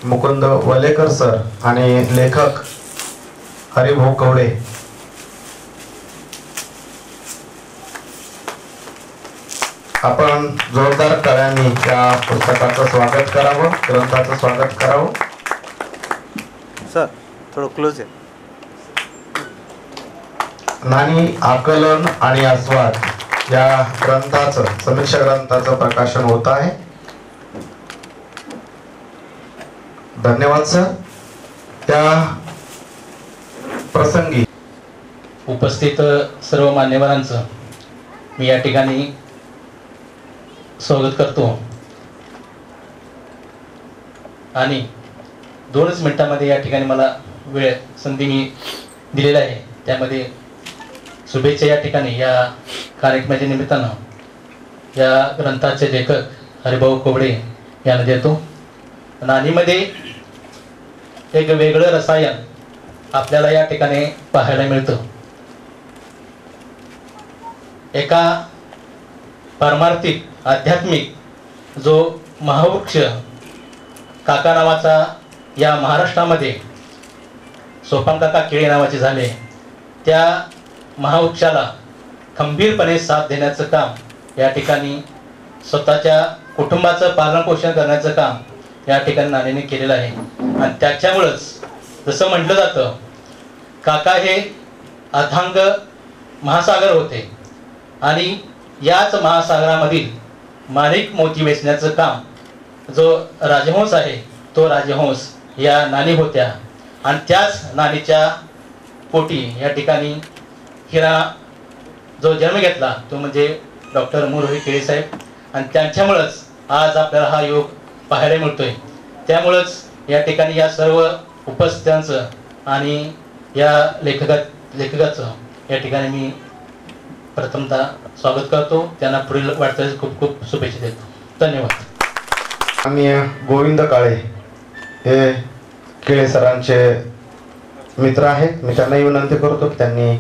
Speaker 1: मुकुंद वलेकर सर आणि लेखक हरिभाऊ कवडे. आपण जोरदार टाळ्यांनी या पुस्तकाचं स्वागत करावं, ग्रंथाचं स्वागत करावं.
Speaker 2: सर थोडं क्लोज आहे.
Speaker 1: नानी आकलन आणि आस्वाद या ग्रंथाचं, समीक्षा ग्रंथाचं प्रकाशन होत आहे. धन्यवाद सर. त्या प्रसंगी
Speaker 2: उपस्थित सर्व मान्यवरांचं मी या ठिकाणी स्वागत करतो. आणि 2च मिनिटांमध्ये या ठिकाणी मला संधी मी दिलेला आहे, त्यामध्ये शुभेच्छा या ठिकाणी या कार्यक्रमाच्या निमित्तानं या ग्रंथाचे लेखक हरिभाऊ कवडे यांना देतो. नानीमध्ये एक वेगळं रसायन आपल्याला या ठिकाणी पाहायला मिळतं. एका पारमार्थिक आध्यात्मिक जो महावृक्ष काका नावाचा या महाराष्ट्रामध्ये सोपान काका केळे नावाचे झाले, त्या महावृक्षाला खंबीरपणे साथ देण्याचं काम या ठिकाणी, स्वतःच्या कुटुंबाचं पालनपोषण करण्याचं काम या ठिकाणी नानीने केलेलं आहे. आणि त्याच्यामुळंच जसं म्हटलं जातं, काका हे अथांग महासागर होते आणि याच महासागरामधील माणिक मोती वेचण्याचं काम जो राजहंस आहे तो राजहंस या नानी होत्या. आणि त्याच नानीच्या पोटी या ठिकाणी हिरा जो जन्म घेतला तो म्हणजे डॉक्टर मुरहरी केळे साहेब. आणि त्यांच्यामुळंच आज आपल्याला हा योग पाहायला मिळतोय. त्यामुळंच या ठिकाणी या सर्व उपस्थितांचं आणि या लेखकाचं या ठिकाणी मी प्रथमतः स्वागत करतो. त्यांना पुढील वाटचालीस खूप खूप शुभेच्छा देतो. धन्यवाद.
Speaker 1: माननीय गोविंद काळे हे केळे सरांचे मित्र आहेत. मी त्यांनाही विनंती करतो की त्यांनी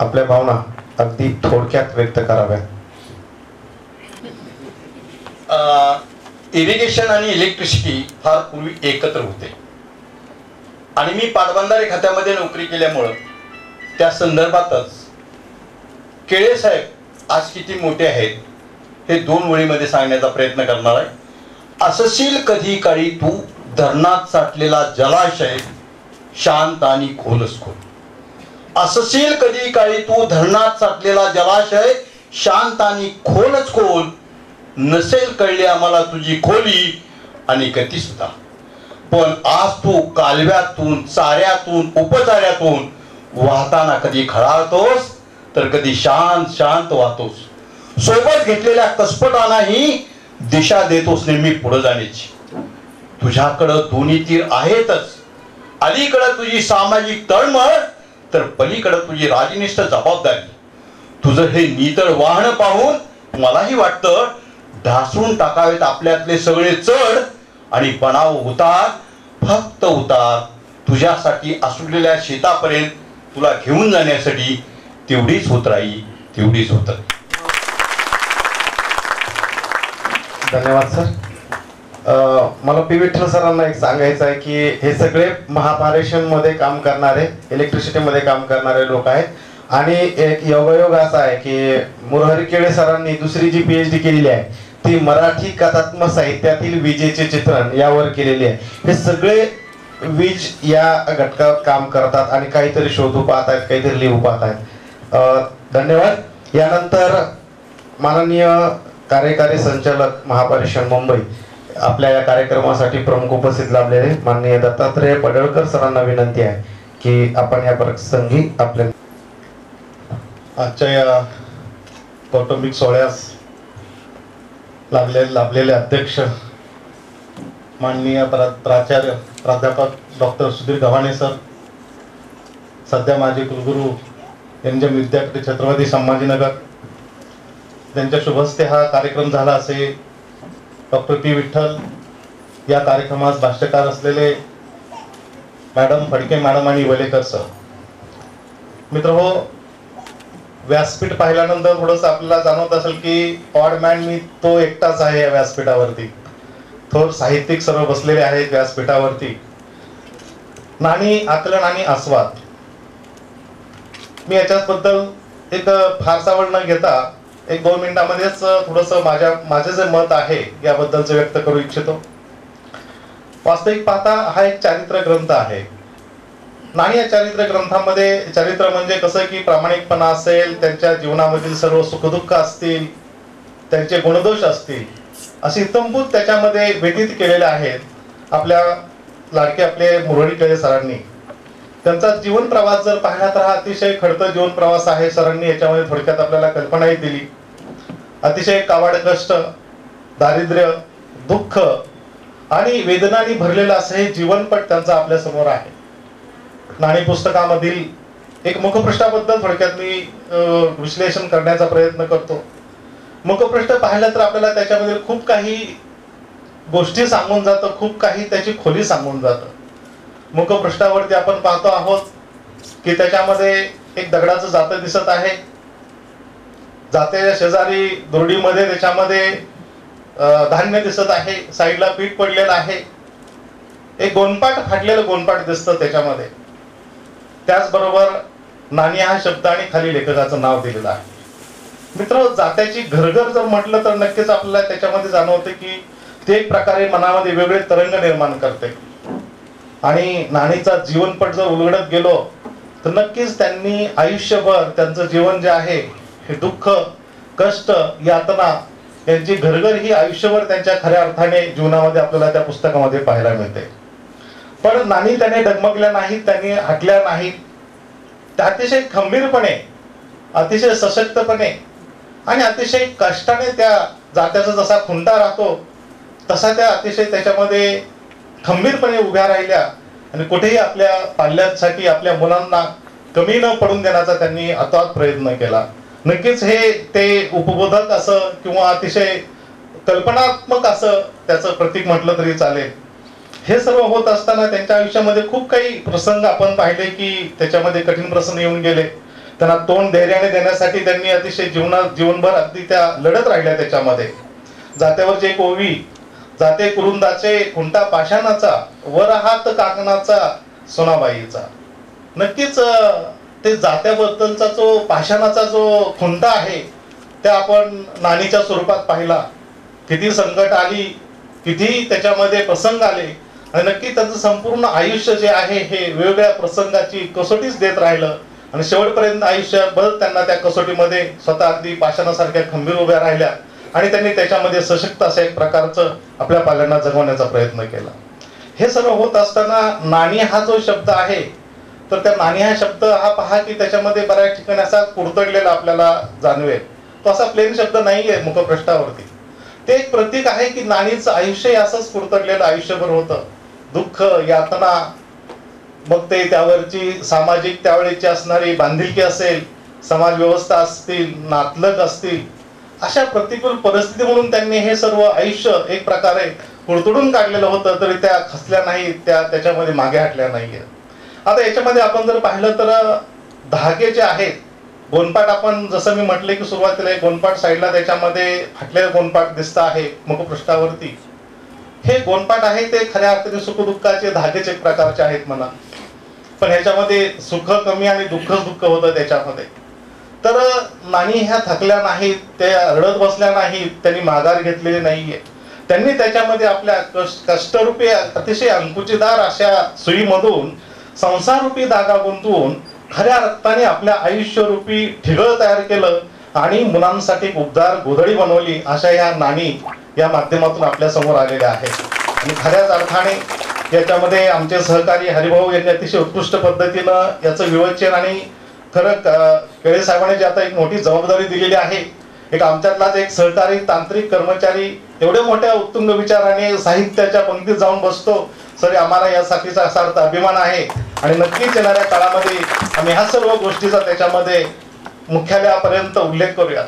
Speaker 1: आपल्या भावना अगदी थोडक्यात व्यक्त कराव्यात.
Speaker 4: इरिगेशन आणि इलेक्ट्रिसिटी फार पूर्वी एकत्र होते आणि मी पाटबंधारे खात्यामध्ये नोकरी केल्यामुळं त्या संदर्भातच केळे साहेब आज किती मोठे आहेत हे 2 ओळीमध्ये सांगण्याचा प्रयत्न करणार आहे. असशील कधी काळी तू धरणात साठलेला जलाशय शांत आणि खोलच खोल. असशील कधी काळी तू धरणात साठलेला जलाशय शांत आणि खोलच खोल. नसेल कळली आम्हाला तुझी खोली आणि गती सुद्धा. पण आज तू कालव्यातून, चाऱ्यातून, उपचाऱ्यातून वाहताना कधी खळाळतोस तर कधी शांत शांत वाहतोस. सोबत घेतलेल्या कसपटांनाही दिशा देतोस नेहमी पुढे जाण्याची. तुझ्याकडं दोन्ही तीर आहेतच. अलीकडं तुझी सामाजिक तळमळ तर पलीकडं तुझी राजनिष्ठ जबाबदारी. तुझं हे नितळ वाहन पाहून मलाही वाटतं ढासून टाकावेत आपल्यातले सगळे चढ आणि बनाव उतार, फक्त उतार. तुझ्यासाठी असलेल्या शेतापर्यंत तुला घेऊन जाण्यासाठी तेवढीच उतराई, तेवढीच उतर.
Speaker 1: धन्यवाद सर. मला पी विठ्ठल सरांना एक सांगायचं आहे की हे सगळे महापारेषण मध्ये काम करणारे, इलेक्ट्रिसिटी मध्ये काम करणारे लोक आहेत. आणि एक योगायोग असा आहे की मुरहरी केळे सरांनी दुसरी जी PhD केलेली आहे ती मराठी कथात्मक साहित्यातील विजेचे चित्रण यावर केलेली आहे. हे सगळे वीज या घटकावर काम करतात आणि काहीतरी शोधू पाहत आहेत, काहीतरी लिहू पाहत आहेत. धन्यवाद. यानंतर माननीय कार्यकारी संचालक महापारेषण मुंबई आपल्या या कार्यक्रमासाठी प्रमुख उपस्थित लाभलेले माननीय दत्तात्रय पडळकर सरांना विनंती आहे की आपण या प्रसंगी आपल्या
Speaker 3: आजच्या या कौटुंबिक सोहळ्यास लाभलेले अध्यक्ष माननीय प्राचार्य प्राध्यापक डॉक्टर सुधीर गव्हाणे सर, सध्या माजी कुलगुरू एनजीएम विद्यापीठ छत्रपती संभाजीनगर, त्यांच्या शुभ हस्ते हा कार्यक्रम झाला असे डॉक्टर पी विठ्ठल, या कार्यक्रमास भाष्यकार असलेले मॅडम फडके मॅडम आणि वलेकर सर. मित्रहो, व्यासपीठ पाहिल्यानंतर थोडंसं आपल्याला जाणवत असेल की ऑड मॅन मी तो एकटाच आहे या व्यासपीठावरती. थोर साहित्यिक सर्व बसलेले आहेत व्यासपीठावरती. नाणी आकलन आणि आस्वाद, मी याच्याबद्दल एक फारसा वेळ न घेता 1-2 मिनिटांमध्येच थोडंसं माझे जे मत आहे याबद्दलचं व्यक्त करू इच्छितो. वास्तविक पाहता हा एक चारित्र्य ग्रंथ आहे. नाणी या चारित्र्य ग्रंथामध्ये चारित्र्य म्हणजे कसं की प्रामाणिकपणा असेल, त्यांच्या जीवनामधील सर्व सुखदुःख असतील, त्यांचे गुणदोष असतील, असे इत्थंभूत त्याच्यामध्ये व्यतीत केलेले आहेत आपल्या लाडके आपले मुरहरी केळे सरांनी. त्यांचा जीवन प्रवास जर पाहिला तर हा अतिशय खडतर जीवन प्रवास आहे. सरांनी याच्यामध्ये थोडक्यात आपल्याला कल्पनाही दिली. अतिशय कावाड कष्ट, दारिद्र्य, दुःख आणि वेदनांनी भरलेलं असं हे जीवनपट त्यांचा आपल्या समोर आहे. नाणी पुस्तकामधील एक मुखपृष्ठाबद्दल थोडक्यात मी विश्लेषण करण्याचा प्रयत्न करतो. मुखपृष्ठ पाहिलं तर आपल्याला त्याच्यामध्ये खूप काही गोष्टी सांगून जातं, खूप काही त्याची खोली सांगून जातं. मुखपृष्ठावरती आपण पाहतो आहोत की त्याच्यामध्ये एक दगडाचं जातं दिसत आहे. जातेच्या शेजारी दुरडीमध्ये त्याच्यामध्ये धान्य दिसत आहे, साईडला पीठ पडलेलं आहे. एक गोणपाट, फाटलेलं गोणपाट दिसतं त्याच्यामध्ये. त्याचबरोबर नाणी हा शब्द आणि खाली लेखकाचं नाव दिलेलं आहे. मित्र, जात्याची घरघर जर म्हटलं तर नक्कीच आपल्याला त्याच्यामध्ये जाणवते की ते एक प्रकारे मनामध्ये वेगळे तरंग निर्माण करते. आणि नाणीचा जीवनपट जर उलगडत गेलो तर नक्कीच त्यांनी आयुष्यभर त्यांचं जीवन जे आहे हे दुःख, कष्ट, यातना यांची घरघर ही आयुष्यभर त्यांच्या खऱ्या अर्थाने जीवनामध्ये आपल्याला त्या पुस्तकामध्ये पाहायला मिळते. पण नाणी त्याने डगमगल्या नाहीत, त्यांनी हटल्या नाहीत. त्या अतिशय खंबीरपणे, अतिशय सशक्तपणे आणि अतिशय कष्टाने त्या जात्याचा जसा खुंटा राहतो तसा त्या अतिशय त्याच्यामध्ये खंबीरपणे उभ्या राहिल्या आणि कुठेही आपल्या पाल्यांसाठी, आपल्या मुलांना कमी न पडून देण्याचा त्यांनी अतोनात प्रयत्न केला. नक्कीच हे ते उपबोधक असं किंवा अतिशय कल्पनात्मक असं त्याचं प्रतीक म्हटलं तरी चालेल. हे सर्व होत असताना त्यांच्या आयुष्यामध्ये खूप काही प्रसंग आपण पाहिले की त्याच्यामध्ये कठीण प्रसंग येऊन गेले. त्यांना तोंड धैर्याने देण्यासाठी त्यांनी अतिशय जीवनभर अगदी त्या लढत राहिल्या. त्याच्यामध्ये जात्यावरची एक ओवी, जाते कुरुंदाचे खुंटा पाषाणाचा, वर हात काकणाचा सोनाबाईचा. नक्कीच ते जात्याबद्दलचा जो पाषाणाचा जो खुंटा आहे त्या आपण नाणीच्या स्वरूपात पाहिला. किती संकट आली, किती त्याच्यामध्ये प्रसंग आले आणि नक्की त्यांचं संपूर्ण आयुष्य जे आहे हे वेगवेगळ्या प्रसंगाची कसोटीच देत राहिलं आणि शेवटपर्यंत आयुष्यभर त्यांना त्या कसोटीमध्ये स्वतः अगदी पाषाणासारख्या खंबीर उभ्या राहिल्या आणि त्यांनी त्याच्यामध्ये सशक्त असं एक प्रकारचं आपल्या पाल्यांना जगवण्याचा प्रयत्न केला. हे सर्व होत असताना नाणी हा जो शब्द आहे तर त्या नाणी हा शब्द हा पहा की त्याच्यामध्ये बऱ्याच ठिकाणी असा कुरतडलेला आपल्याला जाणवेल. तो असा प्लेन शब्द नाही आहे मुखपृष्ठावरती. ते एक प्रतीक आहे की नाणीचं आयुष्य असंच कुरतडलेलं आयुष्यभर होतं. दुःख, यातना, मग ते त्यावरची सामाजिक त्यावेळेची असणारी बांधिलकी असेल, समाज व्यवस्था असतील, नातलग असतील, अशा प्रतिकूल परिस्थिती म्हणून त्यांनी हे सर्व आयुष्य एक प्रकारे कुरतडून काढलेलं होतं. तरी त्या खचल्या नाहीत, त्याच्यामध्ये मागे हटल्या नाहीये. आता याच्यामध्ये आपण जर पाहिलं तर धागे जे आहेत, गोंडपाट, आपण जसं मी म्हटले की सुरुवातीला एक गोंडपाट साईडला त्याच्यामध्ये फाटलेलं गोंडपाट दिसत आहे मुखपृष्ठावरती. हे गोंडपाट आहे ते खऱ्या अर्थाने सुखदुःखाचे धागेच एक प्रकारचे आहेत म्हणा. पण ह्याच्यामध्ये सुख कमी आणि दुःखच दुःख होतं त्याच्यामध्ये. तर नाणी ह्या थकल्या नाहीत, त्या रडत बसल्या नाहीत, त्यांनी माघार घेतलेली नाहीये. त्यांनी त्याच्यामध्ये आपल्या कष्टरूपी अतिशय अंकुचीदार अशा सुईमधून संसाररूपी धागा गुंतवून खऱ्या रक्ताने आपल्या आयुष्यरूपी ठिगळ तयार केलं आणि मुलांसाठी उबदार गोधडी बनवली. अशा ह्या नाणी या माध्यमातून आपल्या समोर आलेल्या आहेत. आणि खऱ्याच अर्थाने याच्यामध्ये आमचे सहकारी हरिभाऊ यांनी अतिशय उत्कृष्ट पद्धतीनं याचं विवेचन आणि खरं केळे साहेबांनी जी आता एक मोठी जबाबदारी दिलेली आहे, एक आमच्यातलाच एक सहकारी तांत्रिक कर्मचारी एवढ्या मोठ्या उत्तुंग विचाराने साहित्याच्या पंक्तीत जाऊन बसतो. सर, आम्हाला यासाठीचा असा अर्थ अभिमान आहे. आणि नक्कीच येणाऱ्या काळामध्ये आम्ही ह्या सर्व गोष्टीचा त्याच्यामध्ये मुख्यालयापर्यंत उल्लेख करूया.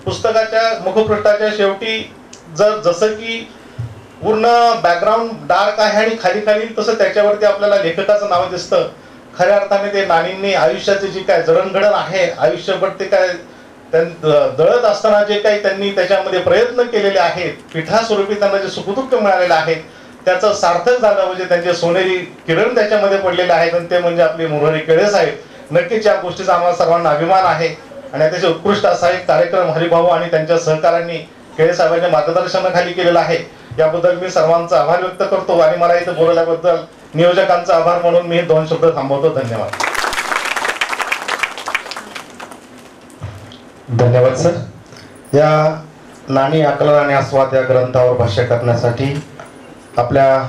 Speaker 3: पुस्तकाच्या मुखपृष्ठाच्या शेवटी जसं की पूर्ण बॅकग्राऊंड डार्क आहे आणि खाली खाली तसं त्याच्यावरती आपल्याला लेखकाचं नाव दिसतं. खऱ्या अर्थाने ते नाणींनी आयुष्याचे जी काय जडणघडण आहे, आयुष्यभर ते काय दळत असताना जे काही त्यांनी त्याच्यामध्ये प्रयत्न केलेले आहेत, पीठास्वरूपी त्यांना जे सुखदुःख मिळालेलं आहे, त्याचं सार्थक झालं. म्हणजे त्यांचे सोनेरी किरण त्याच्यामध्ये पडलेले आहेत आणि ते म्हणजे आपले मुरहरी केळे साहेब. नक्कीच या गोष्टीचा आम्हाला सर्वांना अभिमान आहे. आणि अतिशय उत्कृष्ट असा एक कार्यक्रम हरिभाऊ आणि त्यांच्या सहकाऱ्यांनी केळे साहेबांच्या मार्गदर्शनाखाली केलेला आहे. याबद्दल मी सर्वांचा आभार व्यक्त करतो. आणि मला इथे बोलवल्याबद्दल नियोजकांचा आभार म्हणून मी 2 शब्द थांबवतो. धन्यवाद.
Speaker 1: धन्यवाद सर. या नाणी, आकलन आणि आस्वाद या ग्रंथावर भाष्य करण्यासाठी आपल्या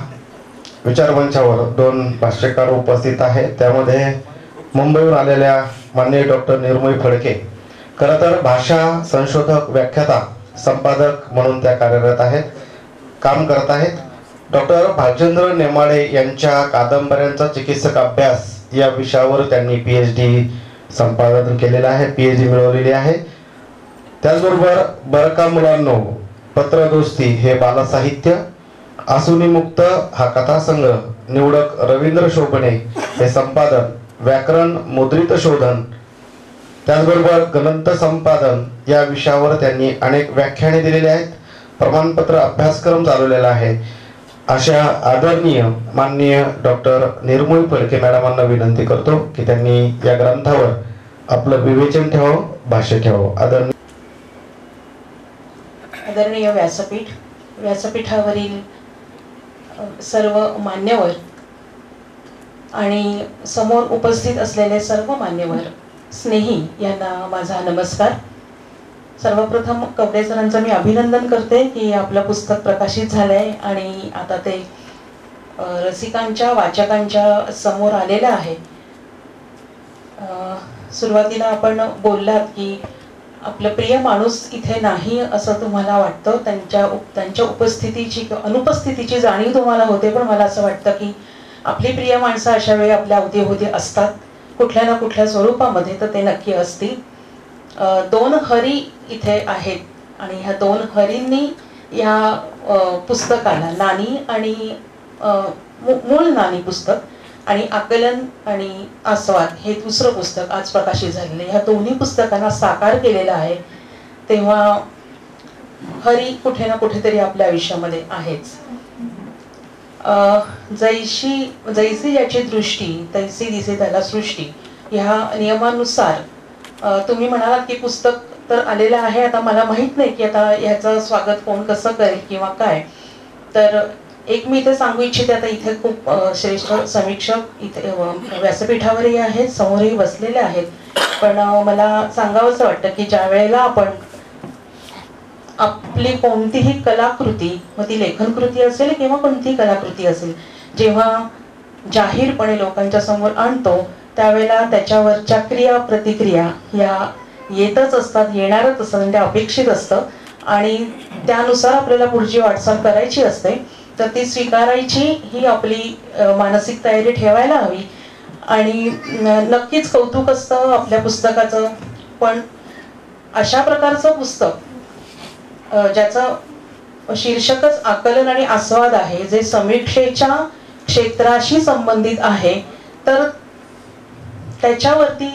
Speaker 1: विचारमंचावर 2 भाष्यकार उपस्थित आहेत. त्यामध्ये मुंबईहून आलेल्या माननीय डॉक्टर निर्मोही फडके, खरं तर भाषा संशोधक, व्याख्याता, संपादक म्हणून त्या कार्यरत आहेत, काम करत आहेत. डॉक्टर भालचंद्र नेमाडे यांच्या कादंबऱ्यांचा चिकित्सक अभ्यास या विषयावर त्यांनी PhD संपादन केलेलं आहे, PhD मिळवलेली आहे. त्याचबरोबर बरं का मुलांनो, पत्रदोस्ती हे बालसाहित्य, आसुनी मुक्त हा कथासंग्रह, निवडक रवींद्र शोभणे हे संपादन, व्याकरण मुद्रित शोधन, त्याचबरोबर ग्रंथ संपादन या विषयावर त्यांनी अनेक व्याख्याने दिलेली आहेत. प्रमाणपत्र अभ्यासक्रम चालवलेला आहे. अशा आदरणीय माननीय डॉक्टर निर्मोही फडके मॅडमांना विनंती करतो की त्यांनी या ग्रंथावर आपलं विवेचन ठेवावं, भाष्य ठेवावं.
Speaker 5: आदरणीय व्यासपीठावरील सर्व मान्यवर आणि समोर उपस्थित असलेले सर्व मान्यवर स्नेही यांना माझा नमस्कार. सर्वप्रथम कवडे सरांचं मी अभिनंदन करते की आपलं पुस्तक प्रकाशित झालंय आणि आता ते रसिकांच्या, वाचकांच्या समोर आलेलं आहे. सुरुवातीला आपण बोललात की आपलं प्रिय माणूस इथे नाही असं तुम्हाला वाटतं, त्यांच्या उपस्थितीची किंवा अनुपस्थितीची जाणीव तुम्हाला होते. पण मला असं वाटतं की आपली प्रिय माणसं अशा वेळी आपल्या अवतीभोवती असतात, कुठल्या ना कुठल्या स्वरूपामध्ये, तर ते नक्की असतील. 2 हरी इथे आहेत आणि ह्या 2 हरींनी या पुस्तकाला, नाणी आणि मूळ नाणी पुस्तक आणि आकलन आणि आस्वाद हे दुसरं पुस्तक आज प्रकाशित झालेले, ह्या दोन्ही पुस्तकांना साकार केलेलं आहे. तेव्हा हरी कुठे ना कुठेतरी आपल्या आयुष्यामध्ये आहेच. जैसी याची दृष्टी तैसी दिसे त्याला सृष्टी, ह्या नियमानुसार तुम्ही म्हणालात की पुस्तक तर आलेलं आहे. आता मला माहित नाही की आता ह्याचं स्वागत कोण कसं करेल किंवा काय. तर एक मी इथे सांगू इच्छिते, आता इथे खूप श्रेष्ठ समीक्षक इथे व्यासपीठावरही आहेत, समोरही बसलेले आहेत. पण मला सांगावंसं वाटतं की ज्या वेळेला आपण आपली कोणतीही कलाकृती, मग ती लेखनकृती असेल किंवा कोणतीही कलाकृती असेल, जेव्हा जाहीरपणे लोकांच्या समोर आणतो त्यावेळेला त्याच्यावरच्या क्रिया प्रतिक्रिया या येतच असतात, येणारच असतात, ते अपेक्षित असतं आणि त्यानुसार आपल्याला पुढची वाटचाल करायची असते. तर ती स्वीकारायची ही आपली मानसिक तयारी ठेवायला हवी. आणि नक्कीच कौतुक असतं आपल्या पुस्तकाचं, पण अशा प्रकारचं पुस्तक ज्याचं शीर्षकच आकलन आणि आस्वाद आहे, जे समीक्षेच्या क्षेत्राशी संबंधित आहे, तर त्याच्यावरती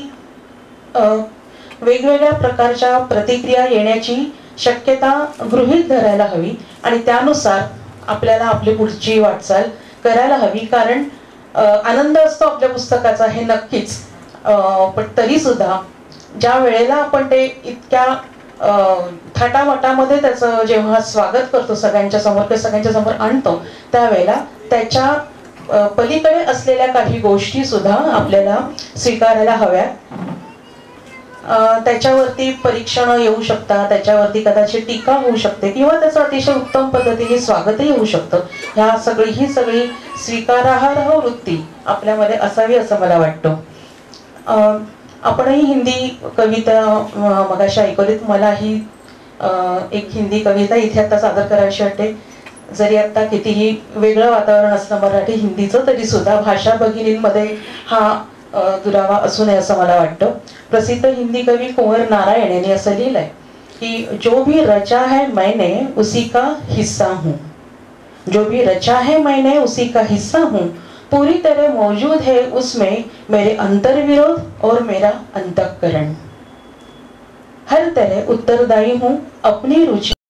Speaker 5: वेगवेगळ्या प्रकारच्या प्रतिक्रिया येण्याची शक्यता गृहीत धरायला हवी आणि त्यानुसार आपल्याला आपली पुढची वाटचाल करायला हवी. कारण आनंद असतो आपल्या पुस्तकाचा हे नक्कीच, पण तरी सुद्धा ज्या वेळेला आपण ते इतक्या थाटामाटामध्ये त्याचं जेव्हा स्वागत करतो सगळ्यांच्या समोर आणतो, त्यावेळेला त्याच्या पलीकडे असलेल्या काही गोष्टी सुद्धा आपल्याला स्वीकारायला हव्यात. त्याच्यावरती परीक्षणं येऊ शकतात, त्याच्यावरती कदाचित टीका होऊ शकते किंवा त्याचं अतिशय उत्तम पद्धतीने स्वागतही होऊ शकतं. ही सगळी स्वीकारार्ह वृत्ती आपल्यामध्ये असावी असं मला वाटतं. आपणही हिंदी कविता मगाशी ऐकवलीत. मलाही एक हिंदी कविता इथे आता सादर करायची वाटते. जरी आता कितीही वेगळं वातावरण असलं मराठी हिंदीचं, तरी सुद्धा भाषा भगिनींमध्ये हा दुरावा असू नये असं मला वाटतं. प्रसिद्ध हिंदी कवी कुंवर नारायण यांनी असं लिहिलंय की जो भी रचा है मैंने उसी का हिस्सा हूँ, जो भी रचा है मैंने उसी का हिस्सा हूँ, पूरी तरह मौजूद है उसमें मेरे अंतर्विरोध और मेरा अंतःकरण, हर तरह उत्तरदायी हूँ अपनी रुचि